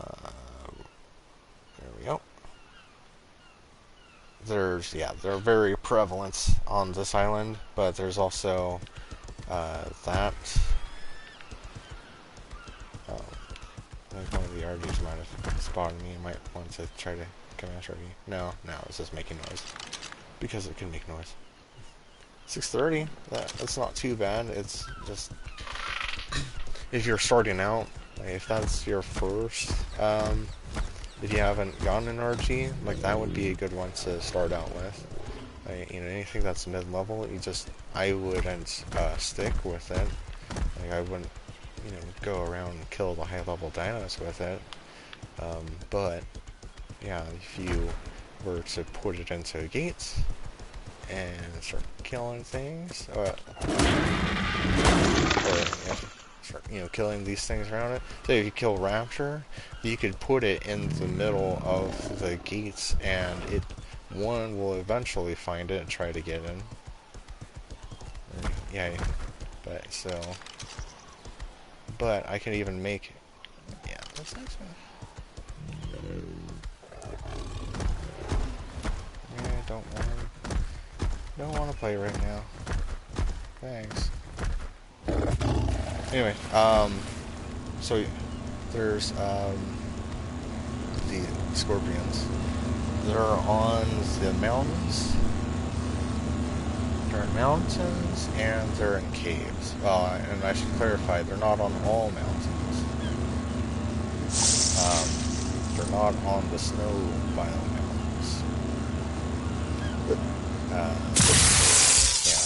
we go. They're very prevalent on this island, but there's also that. I think one of the RDs might have spotted me and might want to try to come after me. No, it's just making noise. Because it can make noise. 630, that's not too bad. It's just, if you're starting out, if that's your first, if you haven't gotten an RG, like that would be a good one to start out with. Anything that's mid-level, I wouldn't stick with it. Like I wouldn't, go around and kill the high-level dinos with it. But yeah, if you were to put it into gates and start killing things, or start, killing these things around it. So if you kill Raptor, you could put it in the middle of the gates, and one will eventually find it and try to get in. Yeah, but I can even make, yeah, that's nice. don't want to play right now. Thanks. Anyway, so there's the scorpions. They're on the mountains. They're in mountains and they're in caves. And I should clarify, they're not on all mountains. They're not on the snow biome mountains. Yeah,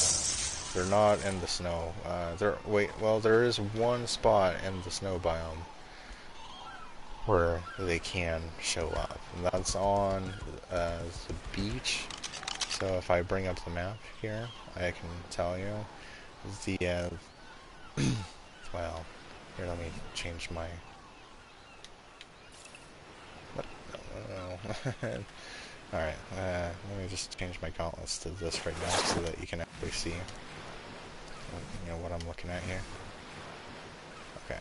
they're not in the snow. There is one spot in the snow biome where they can show up, and that's on the beach. So if I bring up the map here, I can tell you the well, here, let me change my alright, let me just change my gauntlets to this right now so that you can actually see what I'm looking at here. Okay,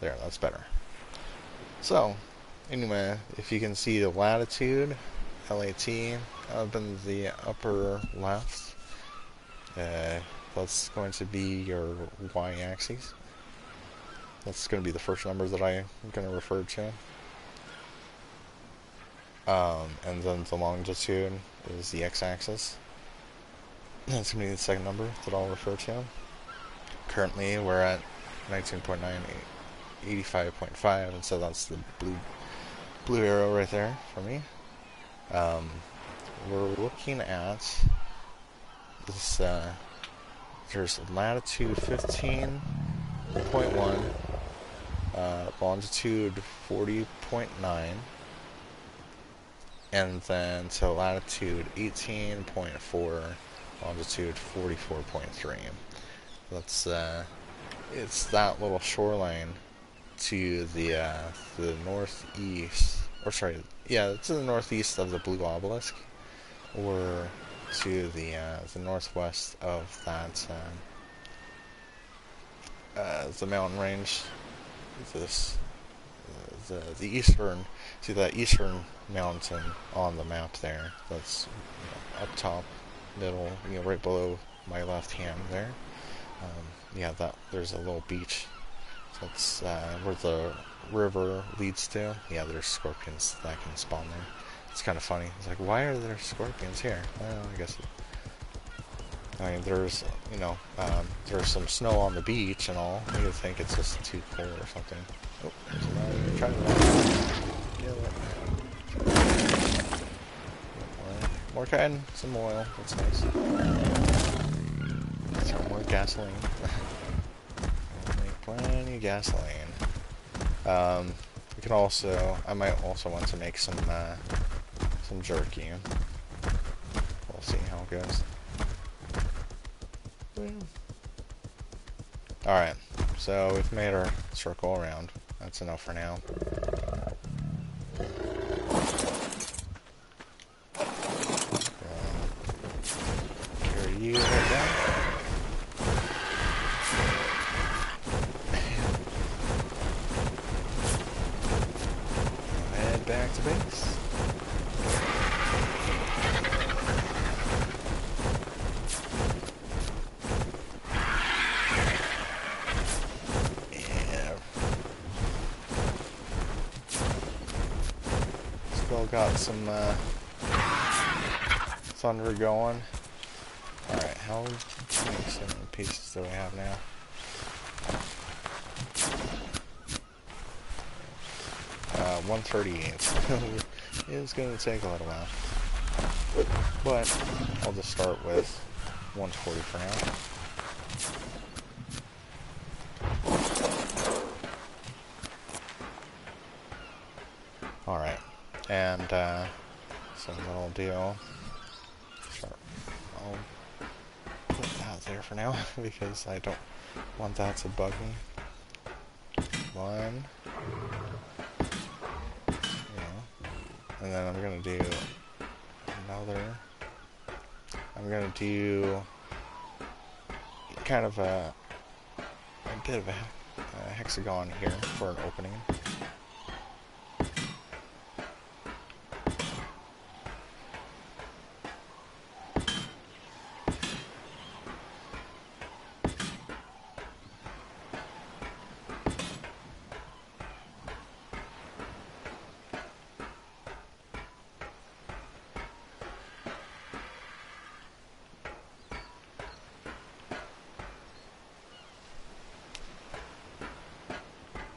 there, that's better. So, anyway, if you can see the latitude, LAT, up in the upper left, that's going to be your y-axis. That's going to be the first number that I'm going to refer to. And then the longitude is the x-axis. That's going to be the second number that I'll refer to. Currently, we're at 19.9, 85.5, and so that's the blue arrow right there for me. We're looking at this, there's latitude 15.1, longitude 40.9, and then to latitude 18.4, longitude 44.3. That's, it's that little shoreline to the northeast, or sorry, yeah, to the northeast of the blue obelisk, or to the northwest of that, the mountain range, the eastern, see that eastern mountain on the map there, that's up top, middle, right below my left hand there. Yeah, there's a little beach. That's where the river leads to. Yeah, there's scorpions that can spawn there. It's kind of funny. It's like, why are there scorpions here? Well, I guess there's, there's some snow on the beach and all. You would think it's just too cold or something. Oh, there's another. Try to kill it. More cotton, some oil. That's nice. Some more gasoline. Make plenty of gasoline. We can also, I might also want to make some jerky. We'll see how it goes. Alright, so we've made our circle around. That's enough for now. Carry you right down. Head back to base. Got some thunder going. Alright, how many pieces do we have now? Uh, 138. It's going to take a little while. But I'll just start with 140 for now. Alright. And, so then I'll do, I'll put that there for now, because I don't want that to bug me. One. Yeah. And then I'm gonna do another. I'm gonna do kind of a bit of a hexagon here for an opening.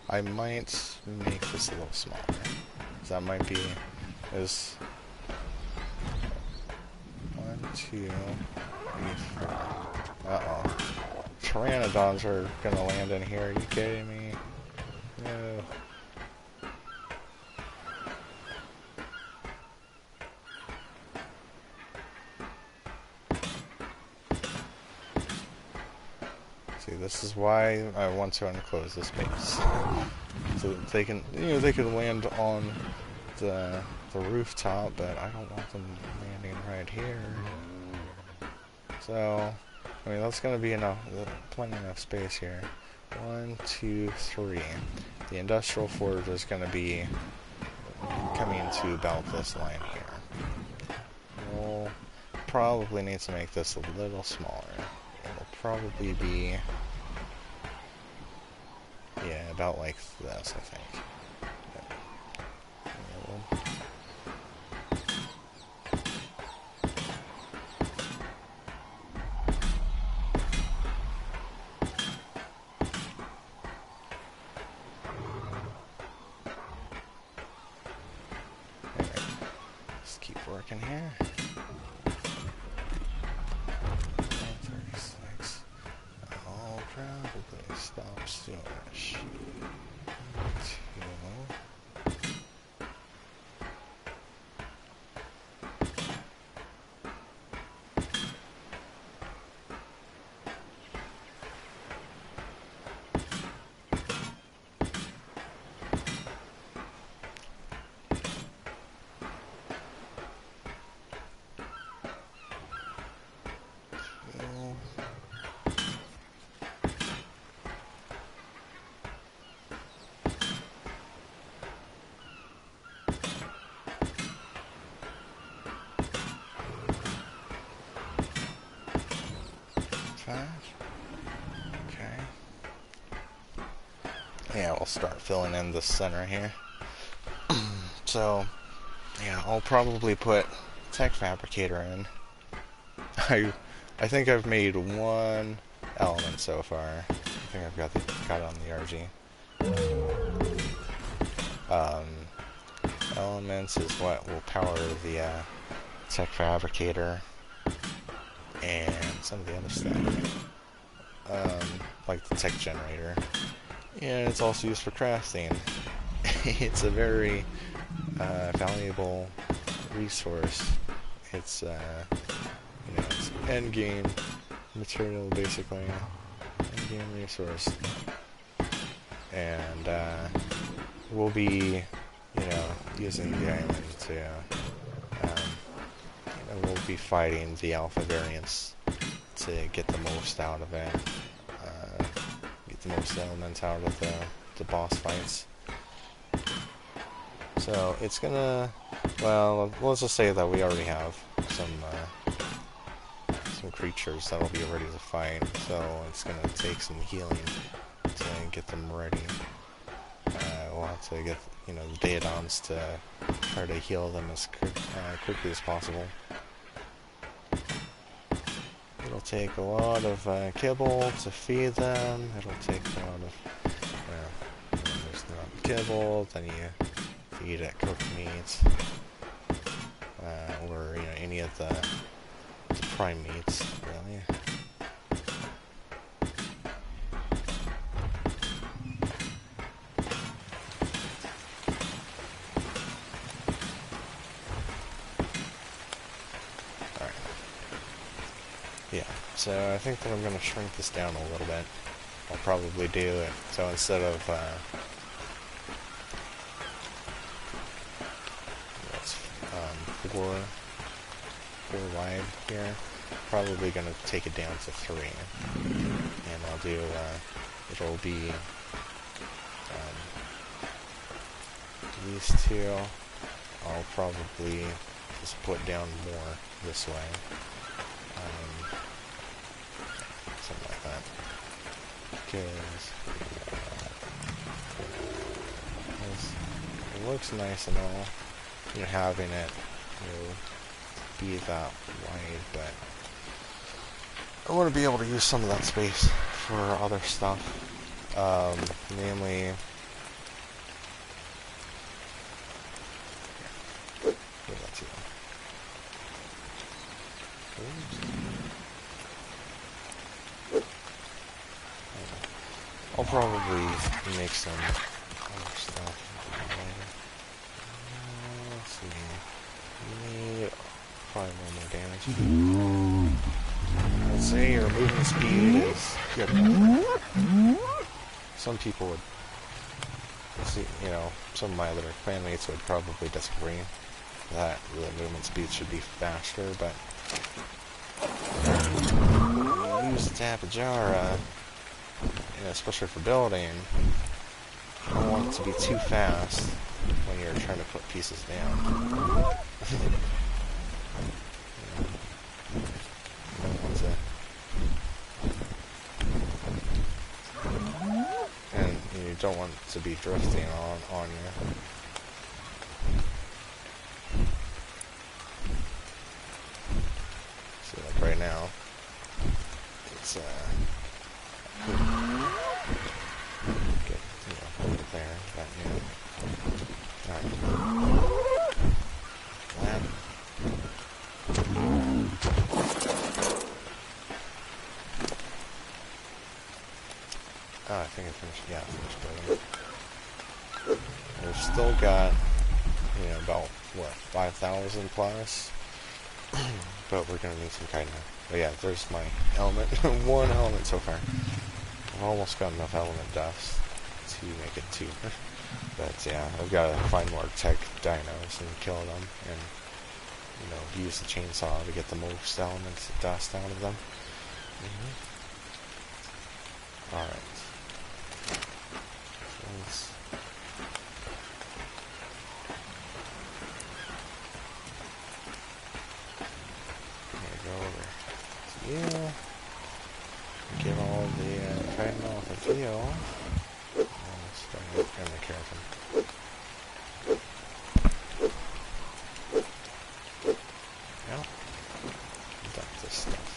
I might make this a little smaller. That might be is 1, 2, 3, 4. Uh-oh. Pteranodons are gonna land in here. Are you kidding me? No. See, this is why I want to unclose this space. So that they can, they could land on the rooftop, but I don't want them landing right here. So, I mean, that's going to be enough, plenty enough space here. 1, 2, 3. The industrial forge is going to be coming to about this line here. We'll probably need to make this a little smaller. It'll probably be, yeah, about like this, I think. Just keep working here. 36. I'll probably stop soonish. 2. Okay. Yeah, we'll start filling in the center here. So, yeah, I'll probably put tech fabricator in. I think I've made one element so far. I think I've got it on the RG. Elements is what will power the tech fabricator and some of the other stuff. Like the tech generator. And it's also used for crafting. It's a very valuable resource. It's it's end game material basically, end game resource, and we'll be using the island to we'll be fighting the alpha variants to get the most out of it, get the most elements out of the boss fights. So it's gonna, well, let's just say that we already have some creatures that'll be ready to fight, so it's gonna take some healing to get them ready. We'll have to get, the Daedons to try to heal them as quickly as possible. It'll take a lot of kibble to feed them. It'll take a lot of, there's not kibble, then you feed it cooked meats, or any of the prime meats, really. Alright. Yeah, so I think that I'm going to shrink this down a little bit. I'll probably do it, so instead of 4 wide here, probably going to take it down to 3, and I'll do it'll be these 2 I'll probably just put down more this way, something like that, because it looks nice and all, having it be that wide, but I want to be able to use some of that space for other stuff, namely I'll probably make some other stuff later. Let's see. We need probably one more damage. Let's say your movement speed is good enough. Some people would see, some of my other clanmates would probably disagree that the movement speed should be faster, but when you use the Tapajara, especially for building, you don't want it to be too fast when you're trying to put pieces down. And you don't want it to be drifting on you. So like right now, it's get there, but alright. That. Oh, I think I finished. Yeah, I finished building. We've still got, about what, 5,000 plus. But we're gonna need some kind of. But yeah, there's my element. One element so far. I've almost got enough element dust to make it 2. But yeah, I've got to find more tech dinos and kill them, and use the chainsaw to get the most elements of dust out of them. All right. Let's go over to you. Get all the fighting off of you. And start kind of careful. Well, dump this stuff.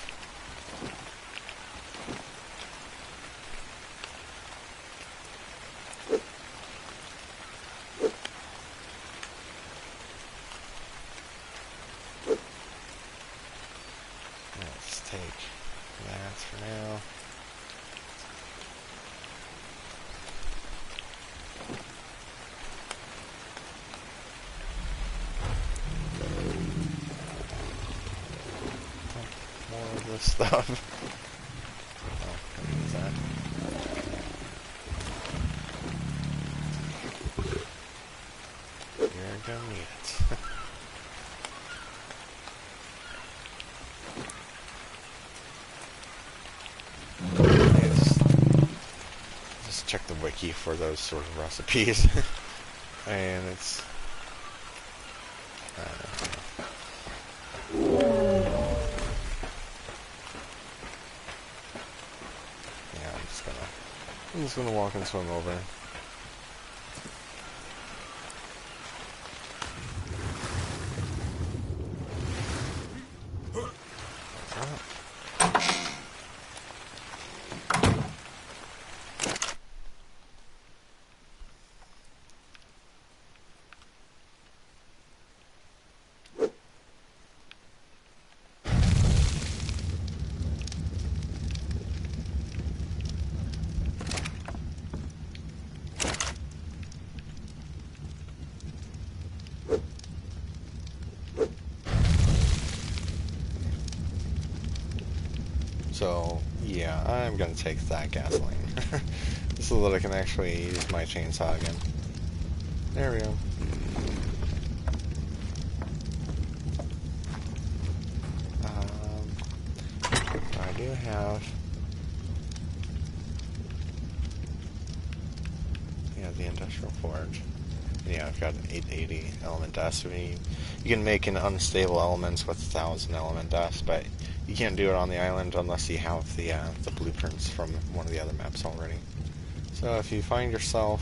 Let's take that for now. More of this stuff. Oh, what is that? You're gonna need it. Just check the wiki for those sort of recipes. And it's yeah, I'm just gonna walk and swim over. So, yeah, I'm gonna take that gasoline. So that I can actually use my chainsaw again. There we go. I do have... the industrial forge. Yeah, I've got 880 element dust. I mean, you can make an unstable elements with 1,000 element dust, but you can't do it on the island unless you have the blueprints from one of the other maps already. So if you find yourself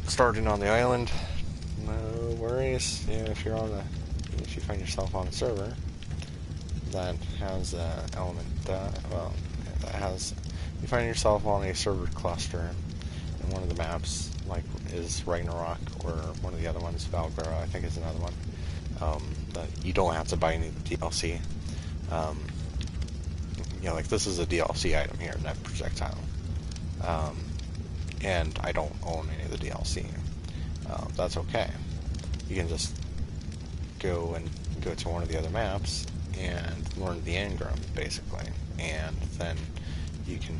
starting on the island, no worries. If you find yourself on a server that has element, you find yourself on a server cluster, and one of the maps is Ragnarok, or one of the other ones, Valgora, I think is another one. But you don't have to buy any of the DLC. You know, like this is a DLC item here, that projectile. And I don't own any of the DLC. That's okay. You can just go to one of the other maps and learn the engram, basically. And then you can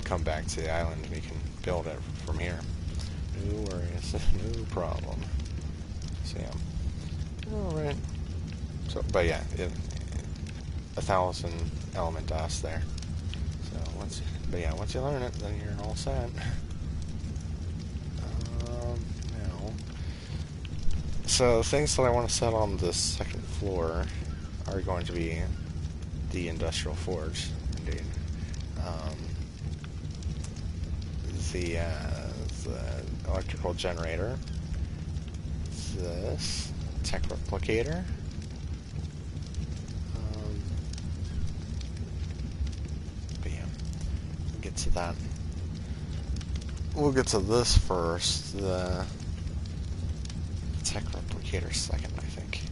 come back to the island and you can build it from here. No worries, no problem. So yeah. Alright. So, but yeah, 1,000 element dust there. So once you learn it, then you're all set. Now, so things that I want to set on the second floor are going to be the industrial forge, indeed. The electrical generator. This tech replicator. But yeah, we'll get to that. We'll get to this first. The tech replicator second, I think.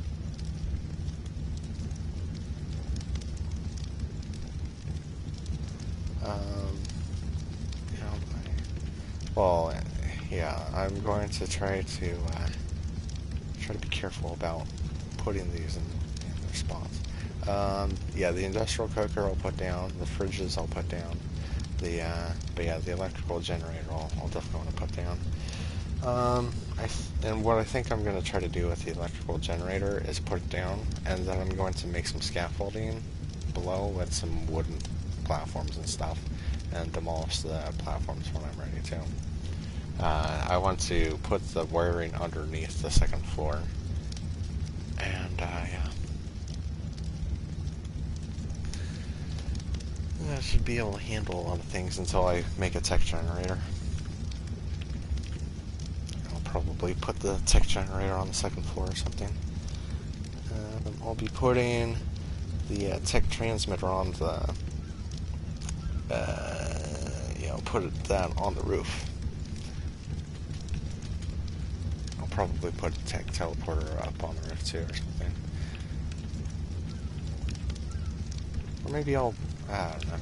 You know, well, yeah, I'm going to try to be careful about putting these in their spots. Yeah, the industrial cooker I'll put down, the fridges I'll put down, but yeah, the electrical generator I'll definitely want to put down. And what I think I'm going to try to do with the electrical generator is put it down, and then I'm going to make some scaffolding below with some wooden platforms and stuff, and demolish the platforms when I'm ready to. I want to put the wiring underneath the second floor, and yeah. I should be able to handle a lot of things until I make a tech generator. I'll probably put the tech generator on the second floor or something. I'll be putting the tech transmitter on the, put that on the roof. I'll probably put a tech teleporter up on the roof too or something. Or maybe I don't know.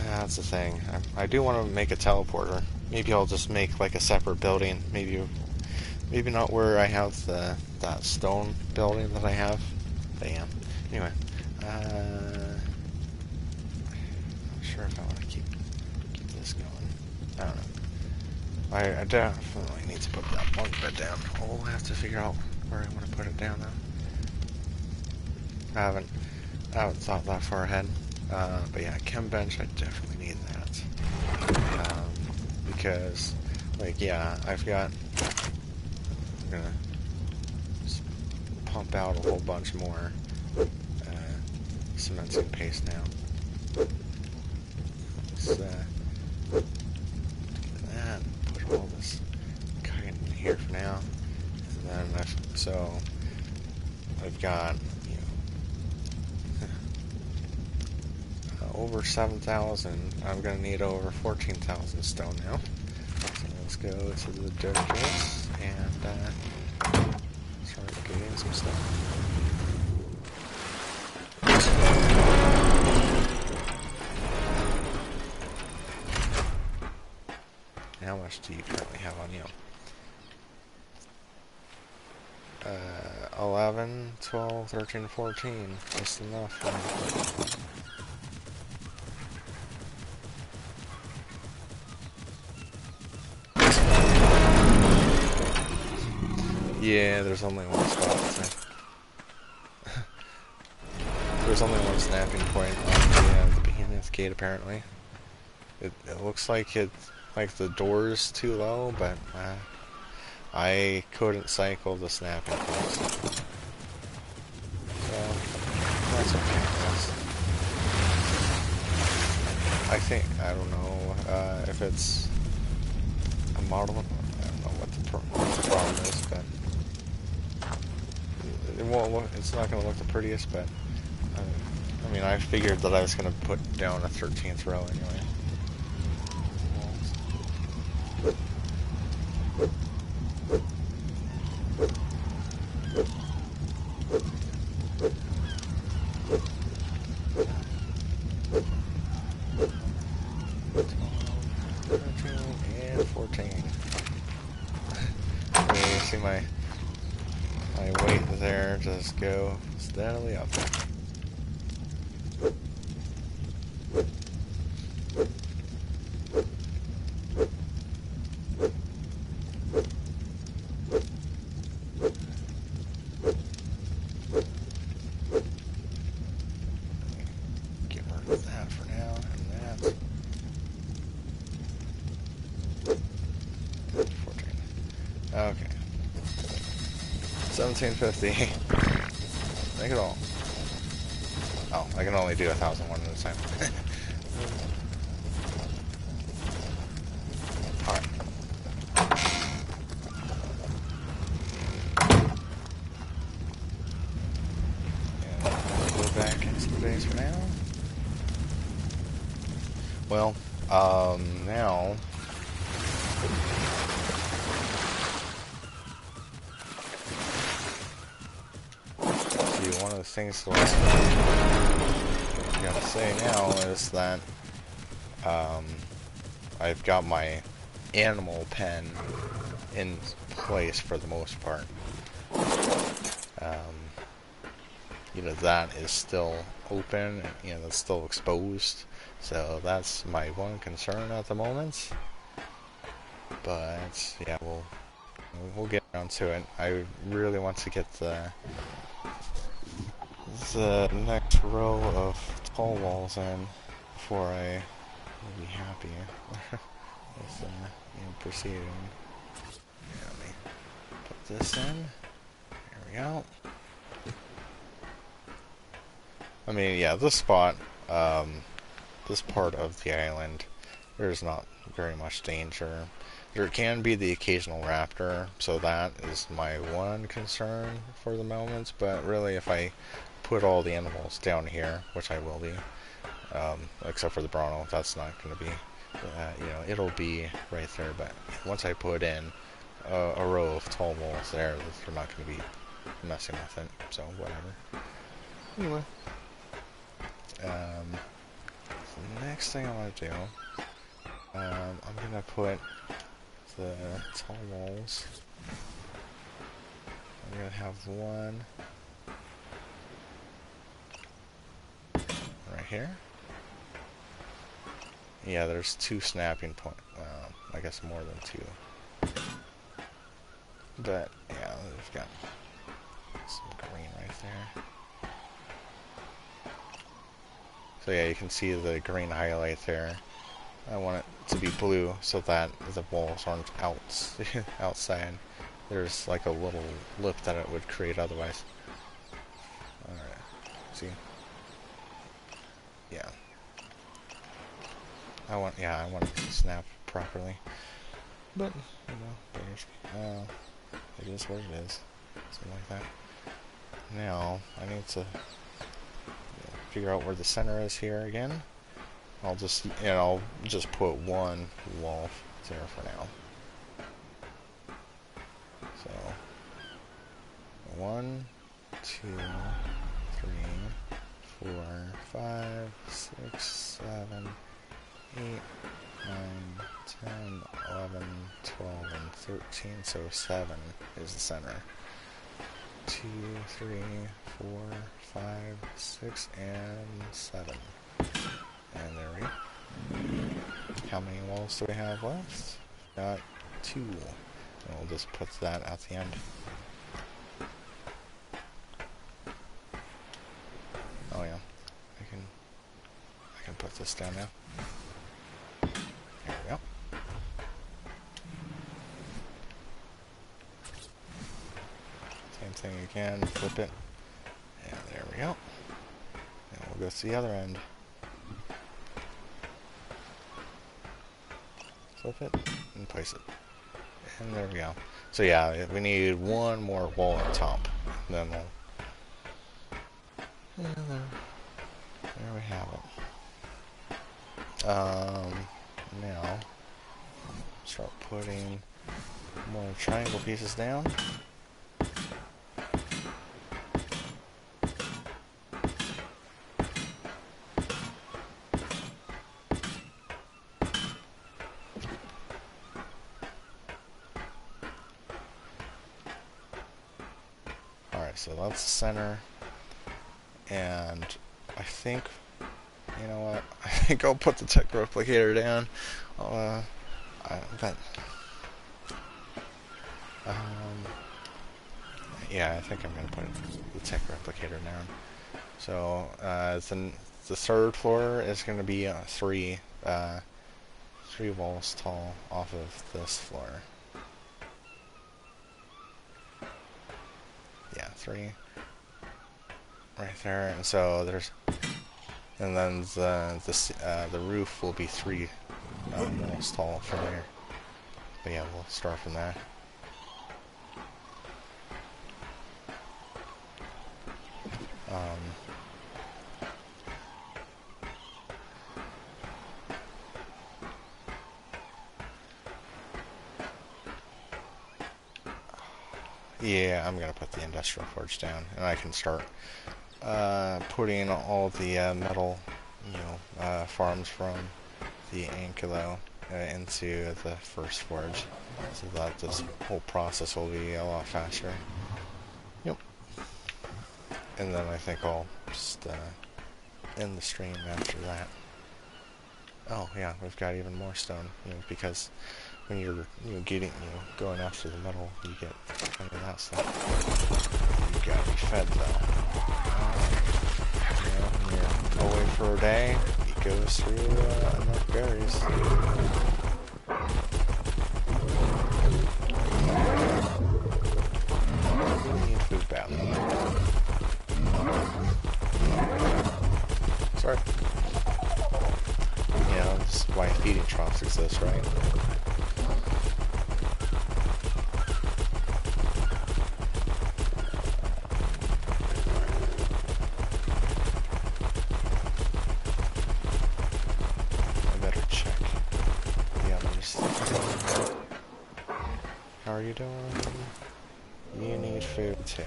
That's the thing. I do want to make a teleporter. Maybe I'll just make like a separate building. Maybe not where I have that stone building that I have. But yeah. Anyway, not sure if I want to keep this going. I don't know. I definitely need to put that one bed down. I'll have to figure out where I want to put it down though. I haven't thought that far ahead. But yeah, chem bench, I definitely need that. Because, like, yeah, I'm gonna just pump out a whole bunch more cement and paste now. Let's do that, put all this kind in here for now. And then, I've got, over 7,000. I'm going to need over 14,000 stone now. So let's go to the dirt pits and start getting some stuff. How much do you currently have on you? 11, 12, 13, 14. Just enough. Yeah, there's only one spot. There's only one snapping point on the behemoth gate, apparently. It looks like the door's too low, but I couldn't cycle the snapping points. So, that's okay, I guess. I don't know if it's a model. I don't know what the problem is, but it's not going to look the prettiest, but I mean, I figured that I was going to put down a 13th row anyway. steadily up. Get rid of that for now, and that. 14. Okay. 1750. Make it all. Oh, I can only do 1,001 at a time. Alright. And we'll go back into the base for now. Well, now... See, one of the things that I gotta say now is that, I've got my animal pen in place for the most part. You know, that is still open, you know, that's still exposed. So that's my one concern at the moment. But yeah, we'll get around to it. I really want to get the next row of tall walls in before I will be happy with you know, proceeding. Yeah, let me put this in. There we go. I mean, yeah, this spot, this part of the island, there's not very much danger. There can be the occasional raptor, so that is my one concern for the moment, but really if I put all the animals down here, which I will be, except for the Bronto, that's not going to be, you know, it'll be right there, but once I put in a row of tall walls there, they're not going to be messing with it, so whatever. Anyway. The next thing I want to do, I'm going to put the tall walls. I'm going to have one right here. Yeah, there's two snapping points. Well, I guess more than two. But, yeah, we've got some green right there. So yeah, you can see the green highlight there. I want it to be blue so that the walls aren't outside. There's like a little lip that it would create otherwise. Alright, see? Yeah. I want it to snap properly. But, you know, it is what it is. Something like that. Now, I need to figure out where the center is here again. I'll just put one wall there for now. So 1, 2, 3, 4, 5, 6, 7, 8, 9, 10, 11, 12, and 13. So 7 is the center. 2, 3, 4, 5, 6, and 7. And there we go. How many walls do we have left? Got 2. And we'll just put that at the end. Oh yeah. I can put this down now. There we go. Same thing again, flip it. And there we go. And we'll go to the other end. Flip it and place it. And there we go. So yeah, we need one more wall on top. Then we'll... Yeah, there we have it. Now, start putting more triangle pieces down. So that's the center. And I think, you know what? I think I'll put the tech replicator down. But yeah, I think I'm gonna put the tech replicator down. So the third floor is gonna be three walls tall off of this floor. Yeah, three right there, and so and then the roof will be three walls tall from there. But yeah, we'll start from there. Yeah, I'm gonna put the industrial forge down, and I can start putting all the metal, farms from the Ankylo into the first forge, so that this whole process will be a lot faster. Yep. And then I think I'll just end the stream after that. Oh yeah, we've got even more stone, because when you're going after the metal, you get kind of that stuff. You gotta be fed though. When you're away for a day, it goes through enough berries. We need food badly. Sorry. This is why feeding troughs exist, right? How are you doing? You need food too.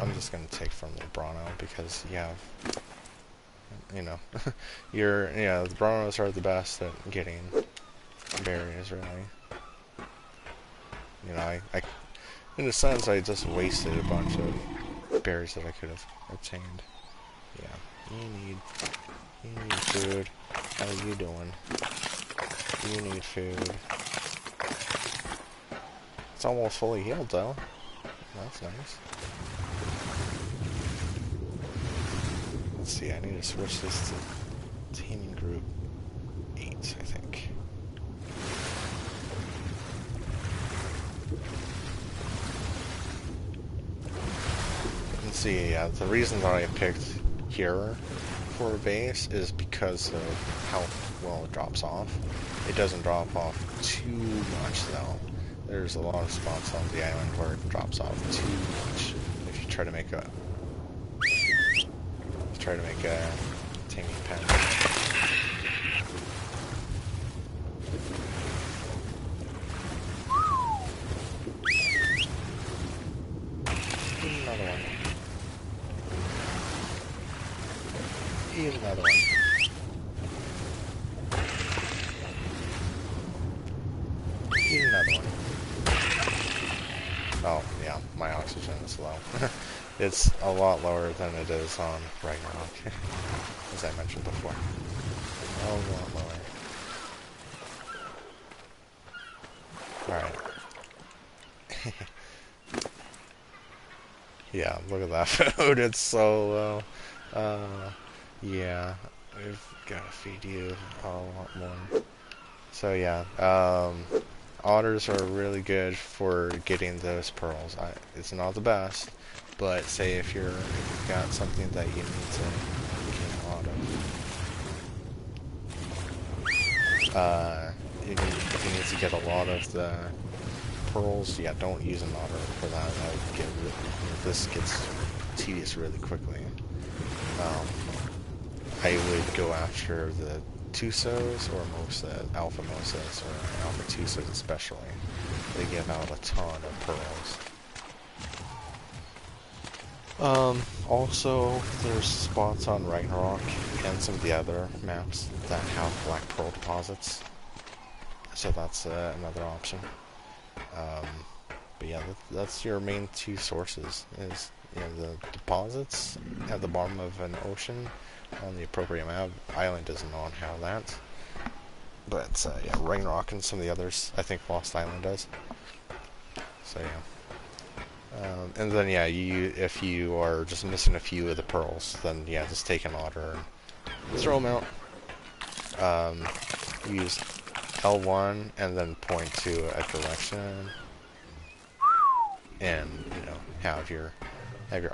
I'm just gonna take from the Bronto because you have, the Brontos are the best at getting berries, really. In a sense, I just wasted a bunch of berries that I could have obtained. Yeah, you need food. How are you doing? You need food. It's almost fully healed, though. That's nice. Let's see, I need to switch this to teaming group 8, I think. Let's see, the reason that I picked here for a base is because of how well it drops off. It doesn't drop off too much though. There's a lot of spots on the island where it drops off too much. If you try to make a taming pen. Another one. Eat another one. Eat another one. Oh, yeah, my oxygen is low. It's a lot lower than it is on Ragnarok, as I mentioned before. A lot lower. Alright. Yeah, look at that food, it's so low. Yeah, we've got to feed you a lot more. So yeah, otters are really good for getting those pearls. It's not the best, but say if you've got something that you need to get a lot of, if you need to get a lot of the pearls, yeah, don't use an otter for that. This gets tedious really quickly. I would go after the Tusos or Alpha Mosas, or Alpha Tusos especially. They give out a ton of pearls. Also, there's spots on Ragnarok and some of the other maps that have black pearl deposits. So that's another option. But yeah, that's your main two sources. Is the deposits at the bottom of an ocean on the appropriate map. Island does not have that. But yeah, Ragnarok and some of the others, I think Lost Island does. So yeah. And then yeah, if you are just missing a few of the pearls, then yeah, just take an otter and throw them out. Use L1 and then point to a direction, and have your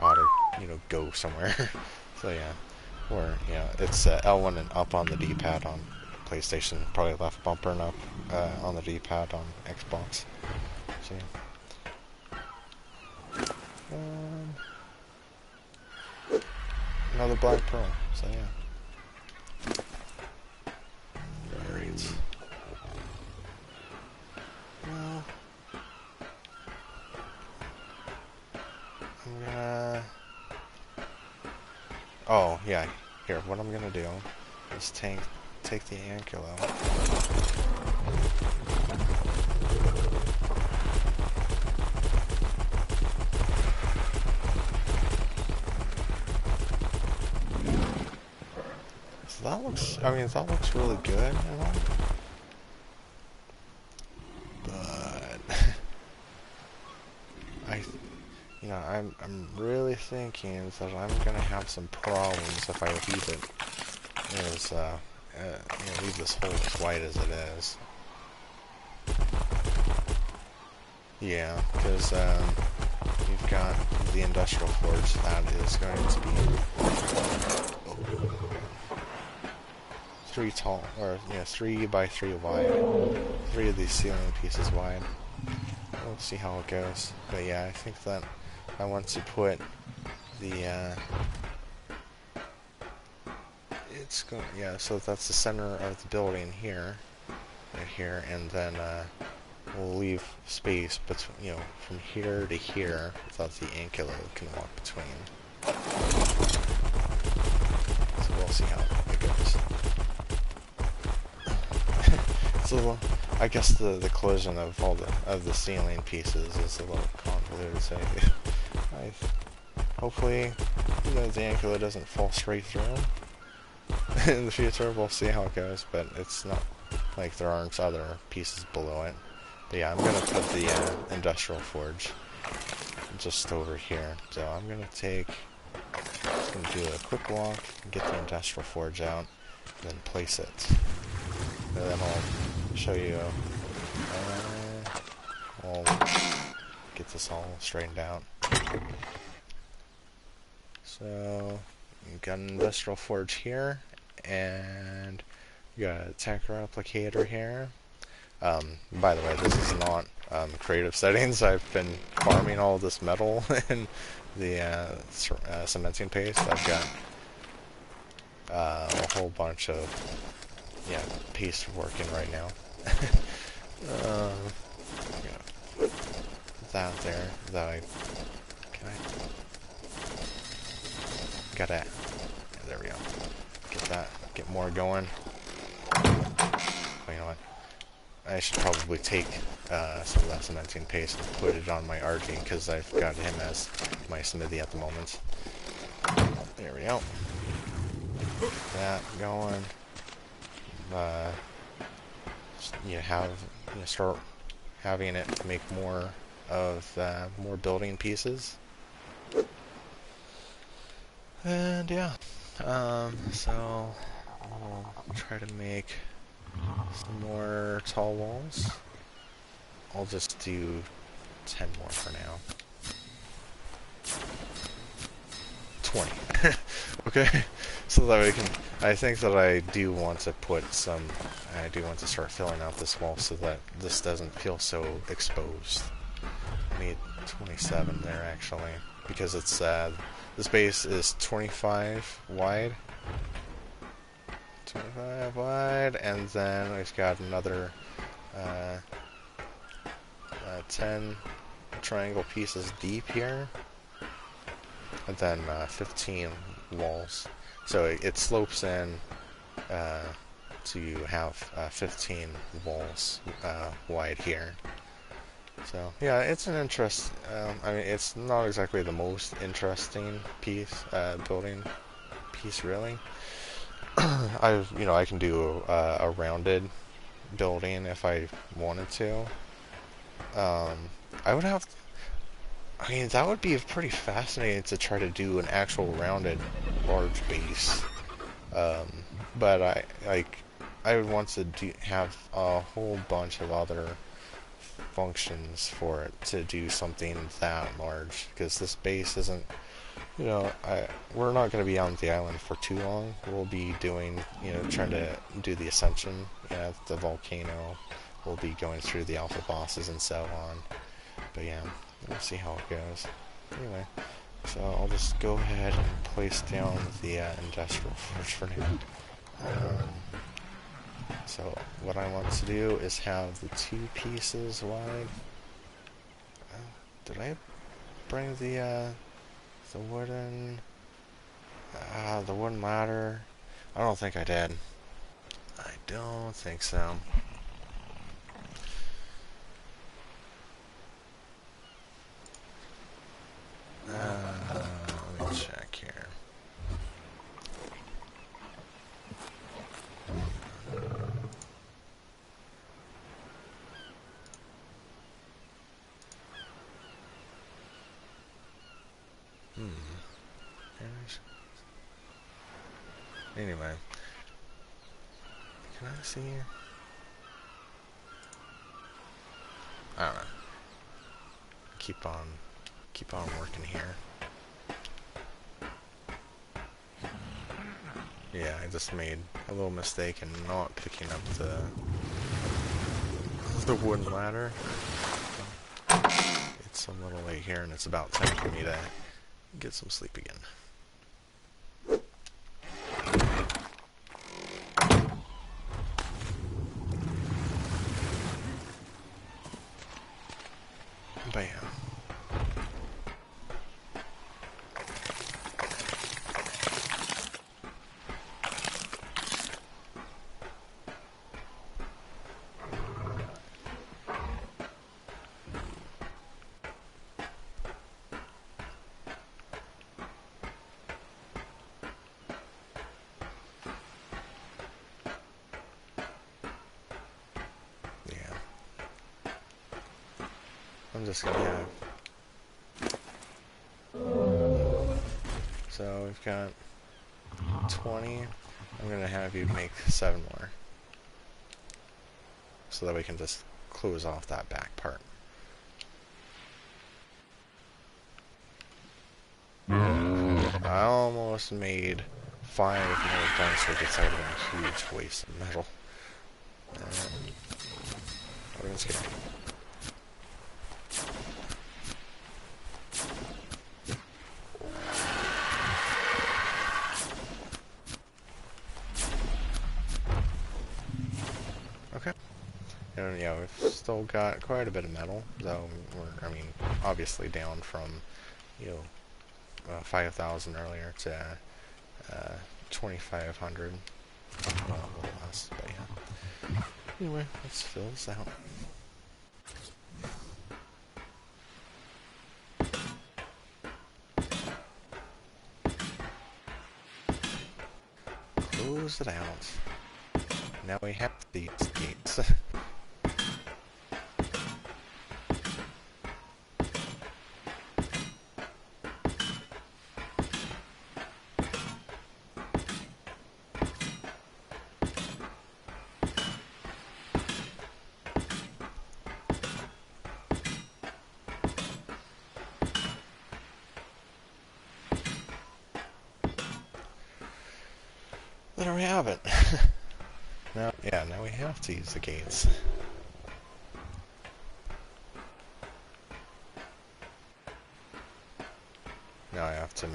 otter go somewhere. So yeah, or it's L1 and up on the D-pad on PlayStation, probably left bumper and up on the D-pad on Xbox. So yeah. Another black pearl, so yeah. Alright. Well, I'm gonna... Oh, yeah. Here, what I'm gonna do is take the ankylo. That looks really good, but I'm really thinking that I'm gonna have some problems if I leave it as leave this hole as wide as it is. Yeah, because you've got the industrial forge that is going to be 3 by 3 wide. 3 of these ceiling pieces wide. We'll see how it goes. But yeah, I think that I want to put the so that's the center of the building here, right here, and then we'll leave space between, from here to here, so that the ankylo can walk between. So we'll see how it goes. So I guess the collision of all the ceiling pieces is a little convoluted. So hopefully, the ankylo doesn't fall straight through. In the future, we'll see how it goes, but it's not like there aren't other pieces below it. But yeah, I'm gonna put the industrial forge just over here. So I'm gonna do a quick walk, get the industrial forge out, and then place it. And then I'll show you. I'll get this all straightened out. So you got an industrial forge here, and you got a tanker applicator here. By the way, this is not creative settings. I've been farming all this metal in the cementing paste. I've got a whole bunch of paste working right now. That there, there we go. Get more going. Oh, you know what? I should probably take some of that cementing paste and put it on my RG, because I've got him as my smithy at the moment. There we go. That going. Start having it make more building pieces. And yeah, so I'll try to make some more tall walls. I'll just do 10 more for now. 20. Okay, so that we can. I think that I do want to start filling out this wall so that this doesn't feel so exposed. I need 27 there actually, because it's this base is 25 wide. 25 wide, and then we've got another 10 triangle pieces deep here, and then 15 walls. So it slopes in to have 15 walls wide here. So yeah, it's an interest. I mean, it's not exactly the most interesting piece, building piece really. I can do a rounded building if I wanted to. I would have. I mean, that would be pretty fascinating to try to do an actual rounded large base. Um, but I would want to have a whole bunch of other functions for it to do something that large because this base isn't. We're not going to be on the island for too long. We'll be doing, trying to do the ascension, the volcano. We'll be going through the alpha bosses and so on. But yeah, we'll see how it goes. Anyway, so I'll just go ahead and place down the industrial forge for now. So what I want to do is have the 2 pieces wide. Did I bring the wooden ladder? I don't think I did. I don't think so. Let me check here. Anyway, can I see? I don't know. Keep on working here. Yeah, I just made a little mistake in not picking up the wooden ladder. It's a little late here, and it's about time for me to get some sleep again. Bam. I'm just gonna have. So we've got 20. I'm gonna have you make 7 more. So that we can just close off that back part. I almost made 5 more gun circuits out of a huge waste of metal. We're just gonna. Okay. And yeah, we've still got quite a bit of metal, though we're, obviously down from, 5,000 earlier to 2,500. Well, a little less, but yeah. Anyway, let's fill this out. Close it out. Now we have these gates. There we have it. Now we have to use the gates. Now I have to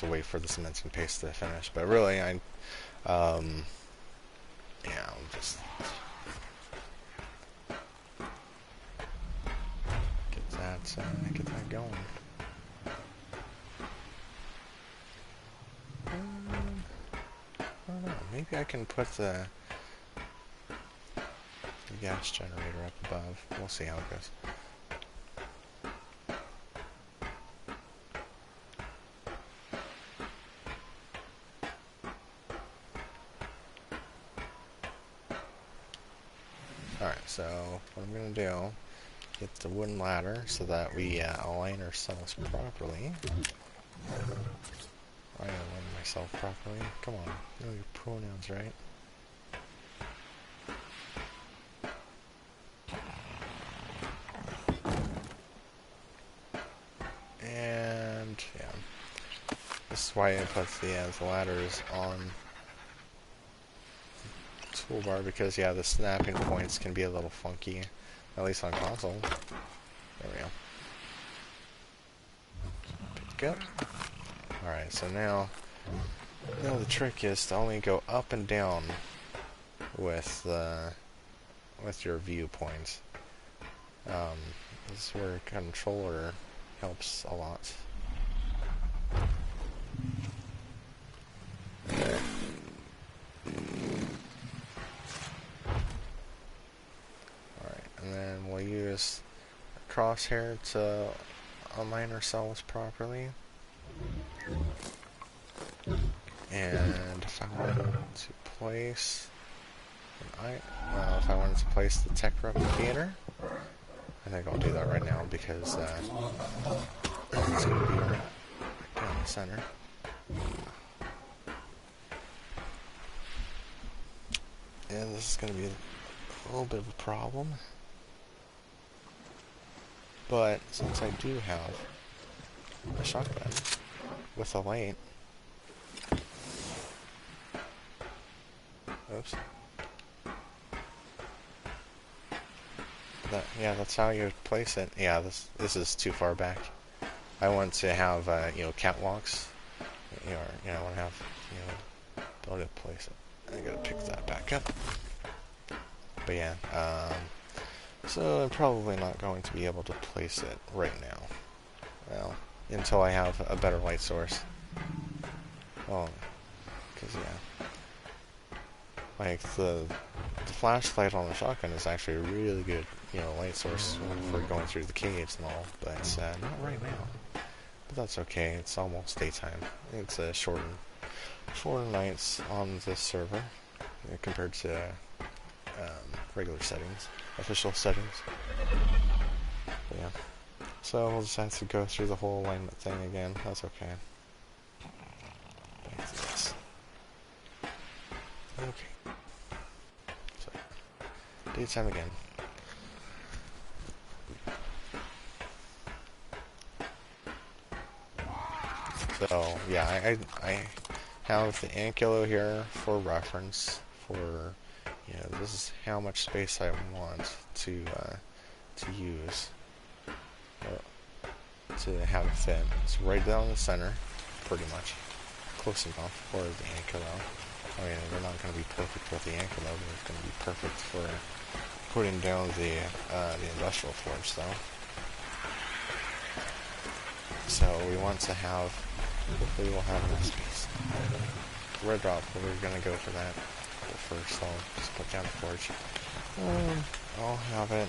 wait for the cementing paste to finish. But really, yeah, I'll just get that going. I don't know. Maybe I can put the gas generator up above. We'll see how it goes. Alright, so what I'm going to do, get the wooden ladder so that we align ourselves properly. I align myself properly. Come on, you know your pronouns, right? And, yeah. This is why I put the ladders on toolbar, because yeah, the snapping points can be a little funky, at least on console. There we go. Pick up. Alright, so now the trick is to only go up and down with your viewpoints. This is where controller helps a lot. And then we'll use a crosshair to align ourselves properly. And if I wanted to place if I wanted to place the tech replicator, I think I'll do that right now because it's going to be right down the center. And this is going to be a little bit of a problem. But since I do have a shotgun with a light, oops. That's how you place it. Yeah, this is too far back. I want to have catwalks. I want to have be able to place it. I gotta pick that back up. But yeah, so I'm probably not going to be able to place it right now. Well, until I have a better light source. Well, because like the flashlight on the shotgun is actually a really good, light source for going through the caves and all, but not right now. But that's okay. It's almost daytime. It's shorter nights on this server compared to regular settings, official settings. But yeah. So we'll just have to go through the whole alignment thing again. That's okay. Back to this. Okay. So, daytime again. So yeah, I have the Ankylo here for reference. For this is how much space I want to use to have it fit. It's right down the center, pretty much, close enough for the Ankylo. I mean, they're not going to be perfect with the Ankylo, but it's going to be perfect for putting down the industrial forge, though. So we want to have. Hopefully we'll have enough space. Red drop, we're going to go for that. First, I'll just put down the forge. I'll have it.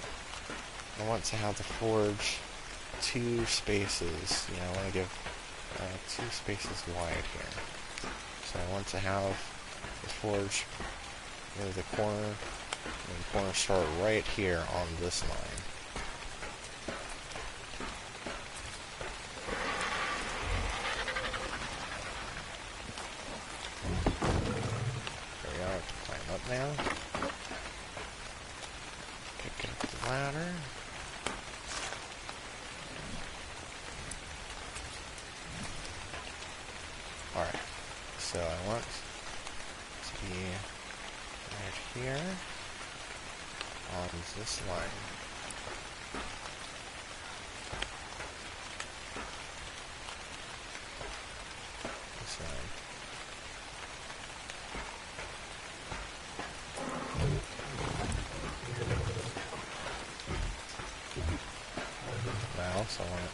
I want to have the forge 2 spaces. I want to give 2 spaces wide here. So I want to have the forge near the corner, and the corner start right here on this line. Now, pick up the ladder. Alright, so I want to be right here on this line. This line. I also want it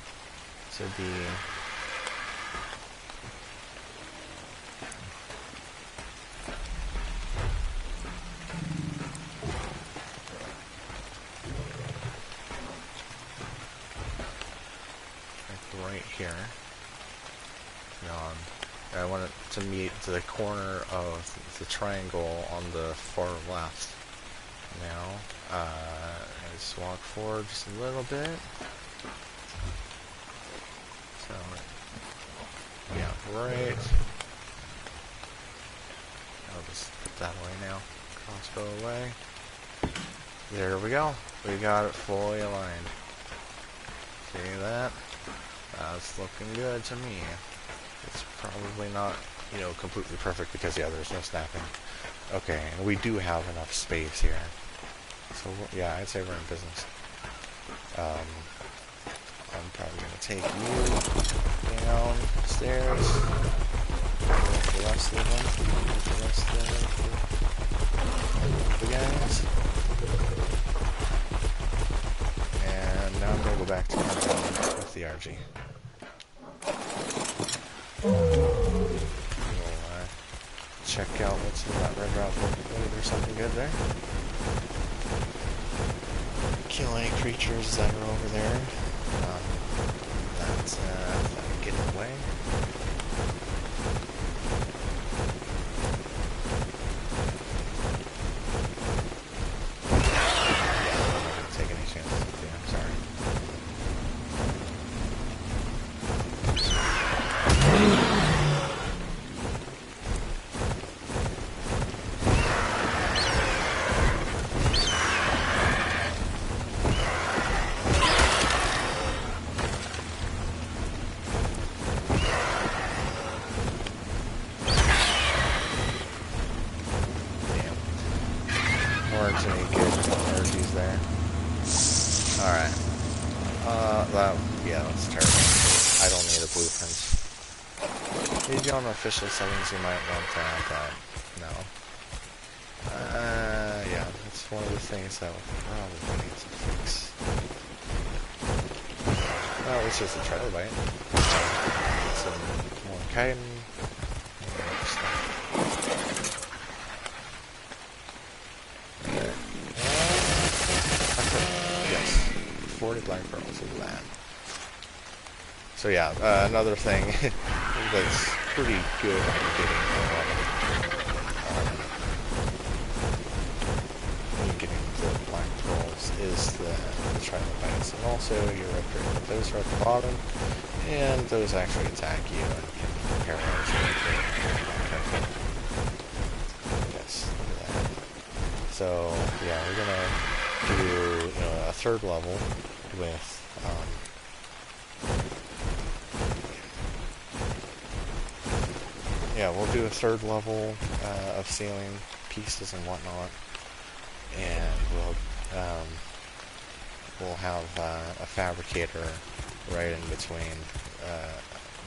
to be right here. I want it to meet the corner of the triangle on the far left. Now, just walk forward just a little bit. So, yeah, right. I'll just put that away now. Crossbow away. There we go. We got it fully aligned. See that? That's looking good to me. It's probably not, you know, completely perfect because, yeah, there's no snapping. Okay, and we do have enough space here. So, yeah, I'd say we're in business. I'm probably going to take you downstairs. The rest of them. The rest of the guys. And now I'm going to go back to Canada with the RG. We'll check out what's in that red route. Maybe there's something good there. Kill any creatures that are over there. That's get in the way. Yeah, I'm not gonna take any chances. Yeah, I'm sorry. Yeah, that's terrible. I don't need a blueprint. Maybe on official settings you might want that, but no. Yeah, it's one of the things that we'll probably need to fix. Well, it's just a trilobite. Get some more chitin. Yes, 40 black pearls of that. So yeah, another thing that's pretty good at getting the black pearls is the trilobites, and also your upgrade. But those are at the bottom, and those actually attack you and can paralyze you. Yes, look at that. So yeah, we're gonna do a third level with. Yeah, we'll do a third level of ceiling pieces and whatnot, and we'll have a fabricator right in between.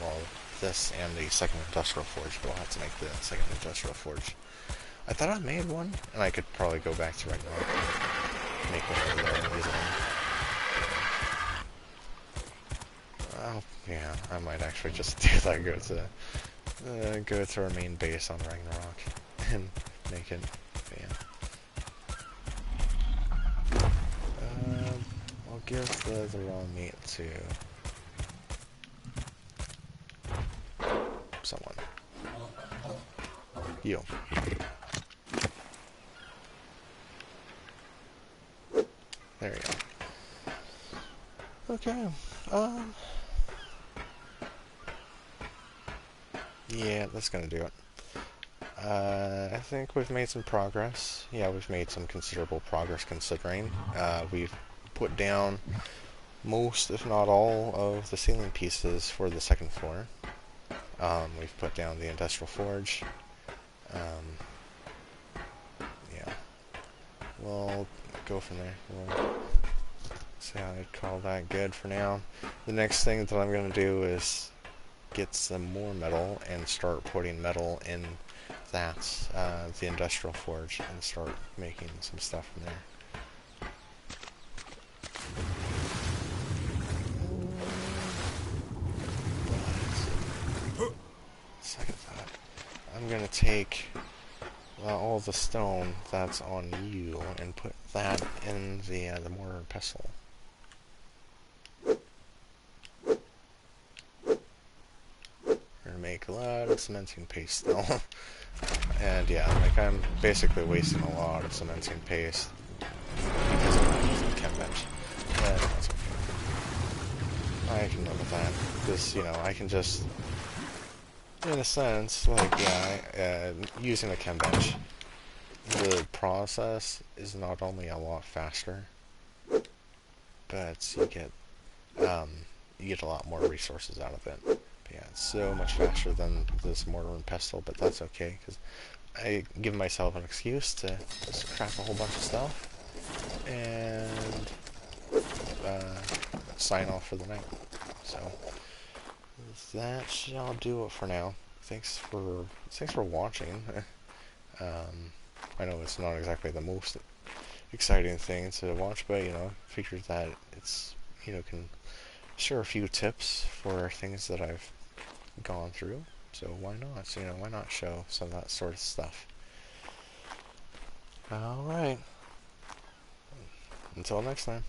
Well, this and the second industrial forge. We'll have to make the second industrial forge. I thought I made one, and I could probably go back to right now and make one over there and use it. Oh, yeah, I might actually just do that. Go to our main base on Ragnarok and make it. Yeah. I'll give the raw meat to someone. You. There you go. Okay. Yeah, that's gonna do it. I think we've made some progress. Yeah, we've made some considerable progress considering. We've put down most, if not all, of the ceiling pieces for the second floor. We've put down the industrial forge. Yeah. We'll go from there. We'll see how I'd call that good for now. The next thing that I'm going to do is get some more metal and start putting metal in that, the industrial forge, and start making some stuff from there. Second thought, I'm going to take all the stone that's on you and put that in the mortar and pestle. a lot of cementing paste still. And yeah, like I'm basically wasting a lot of cementing paste because I'm not using the chem bench. But that's okay. I can live with that. Because, you know, I can just, in a sense, like, yeah, using the chem bench, the process is not only a lot faster, but you get a lot more resources out of it. But yeah, it's so much faster than this mortar and pestle, but that's okay, because I give myself an excuse to just craft a whole bunch of stuff and sign off for the night. So that shall do it for now. Thanks for watching. I know it's not exactly the most exciting thing to watch, but you know, figured that it's, you know, can share a few tips for things that I've gone through. So why not? You know, why not show some of that sort of stuff? All right. Until next time.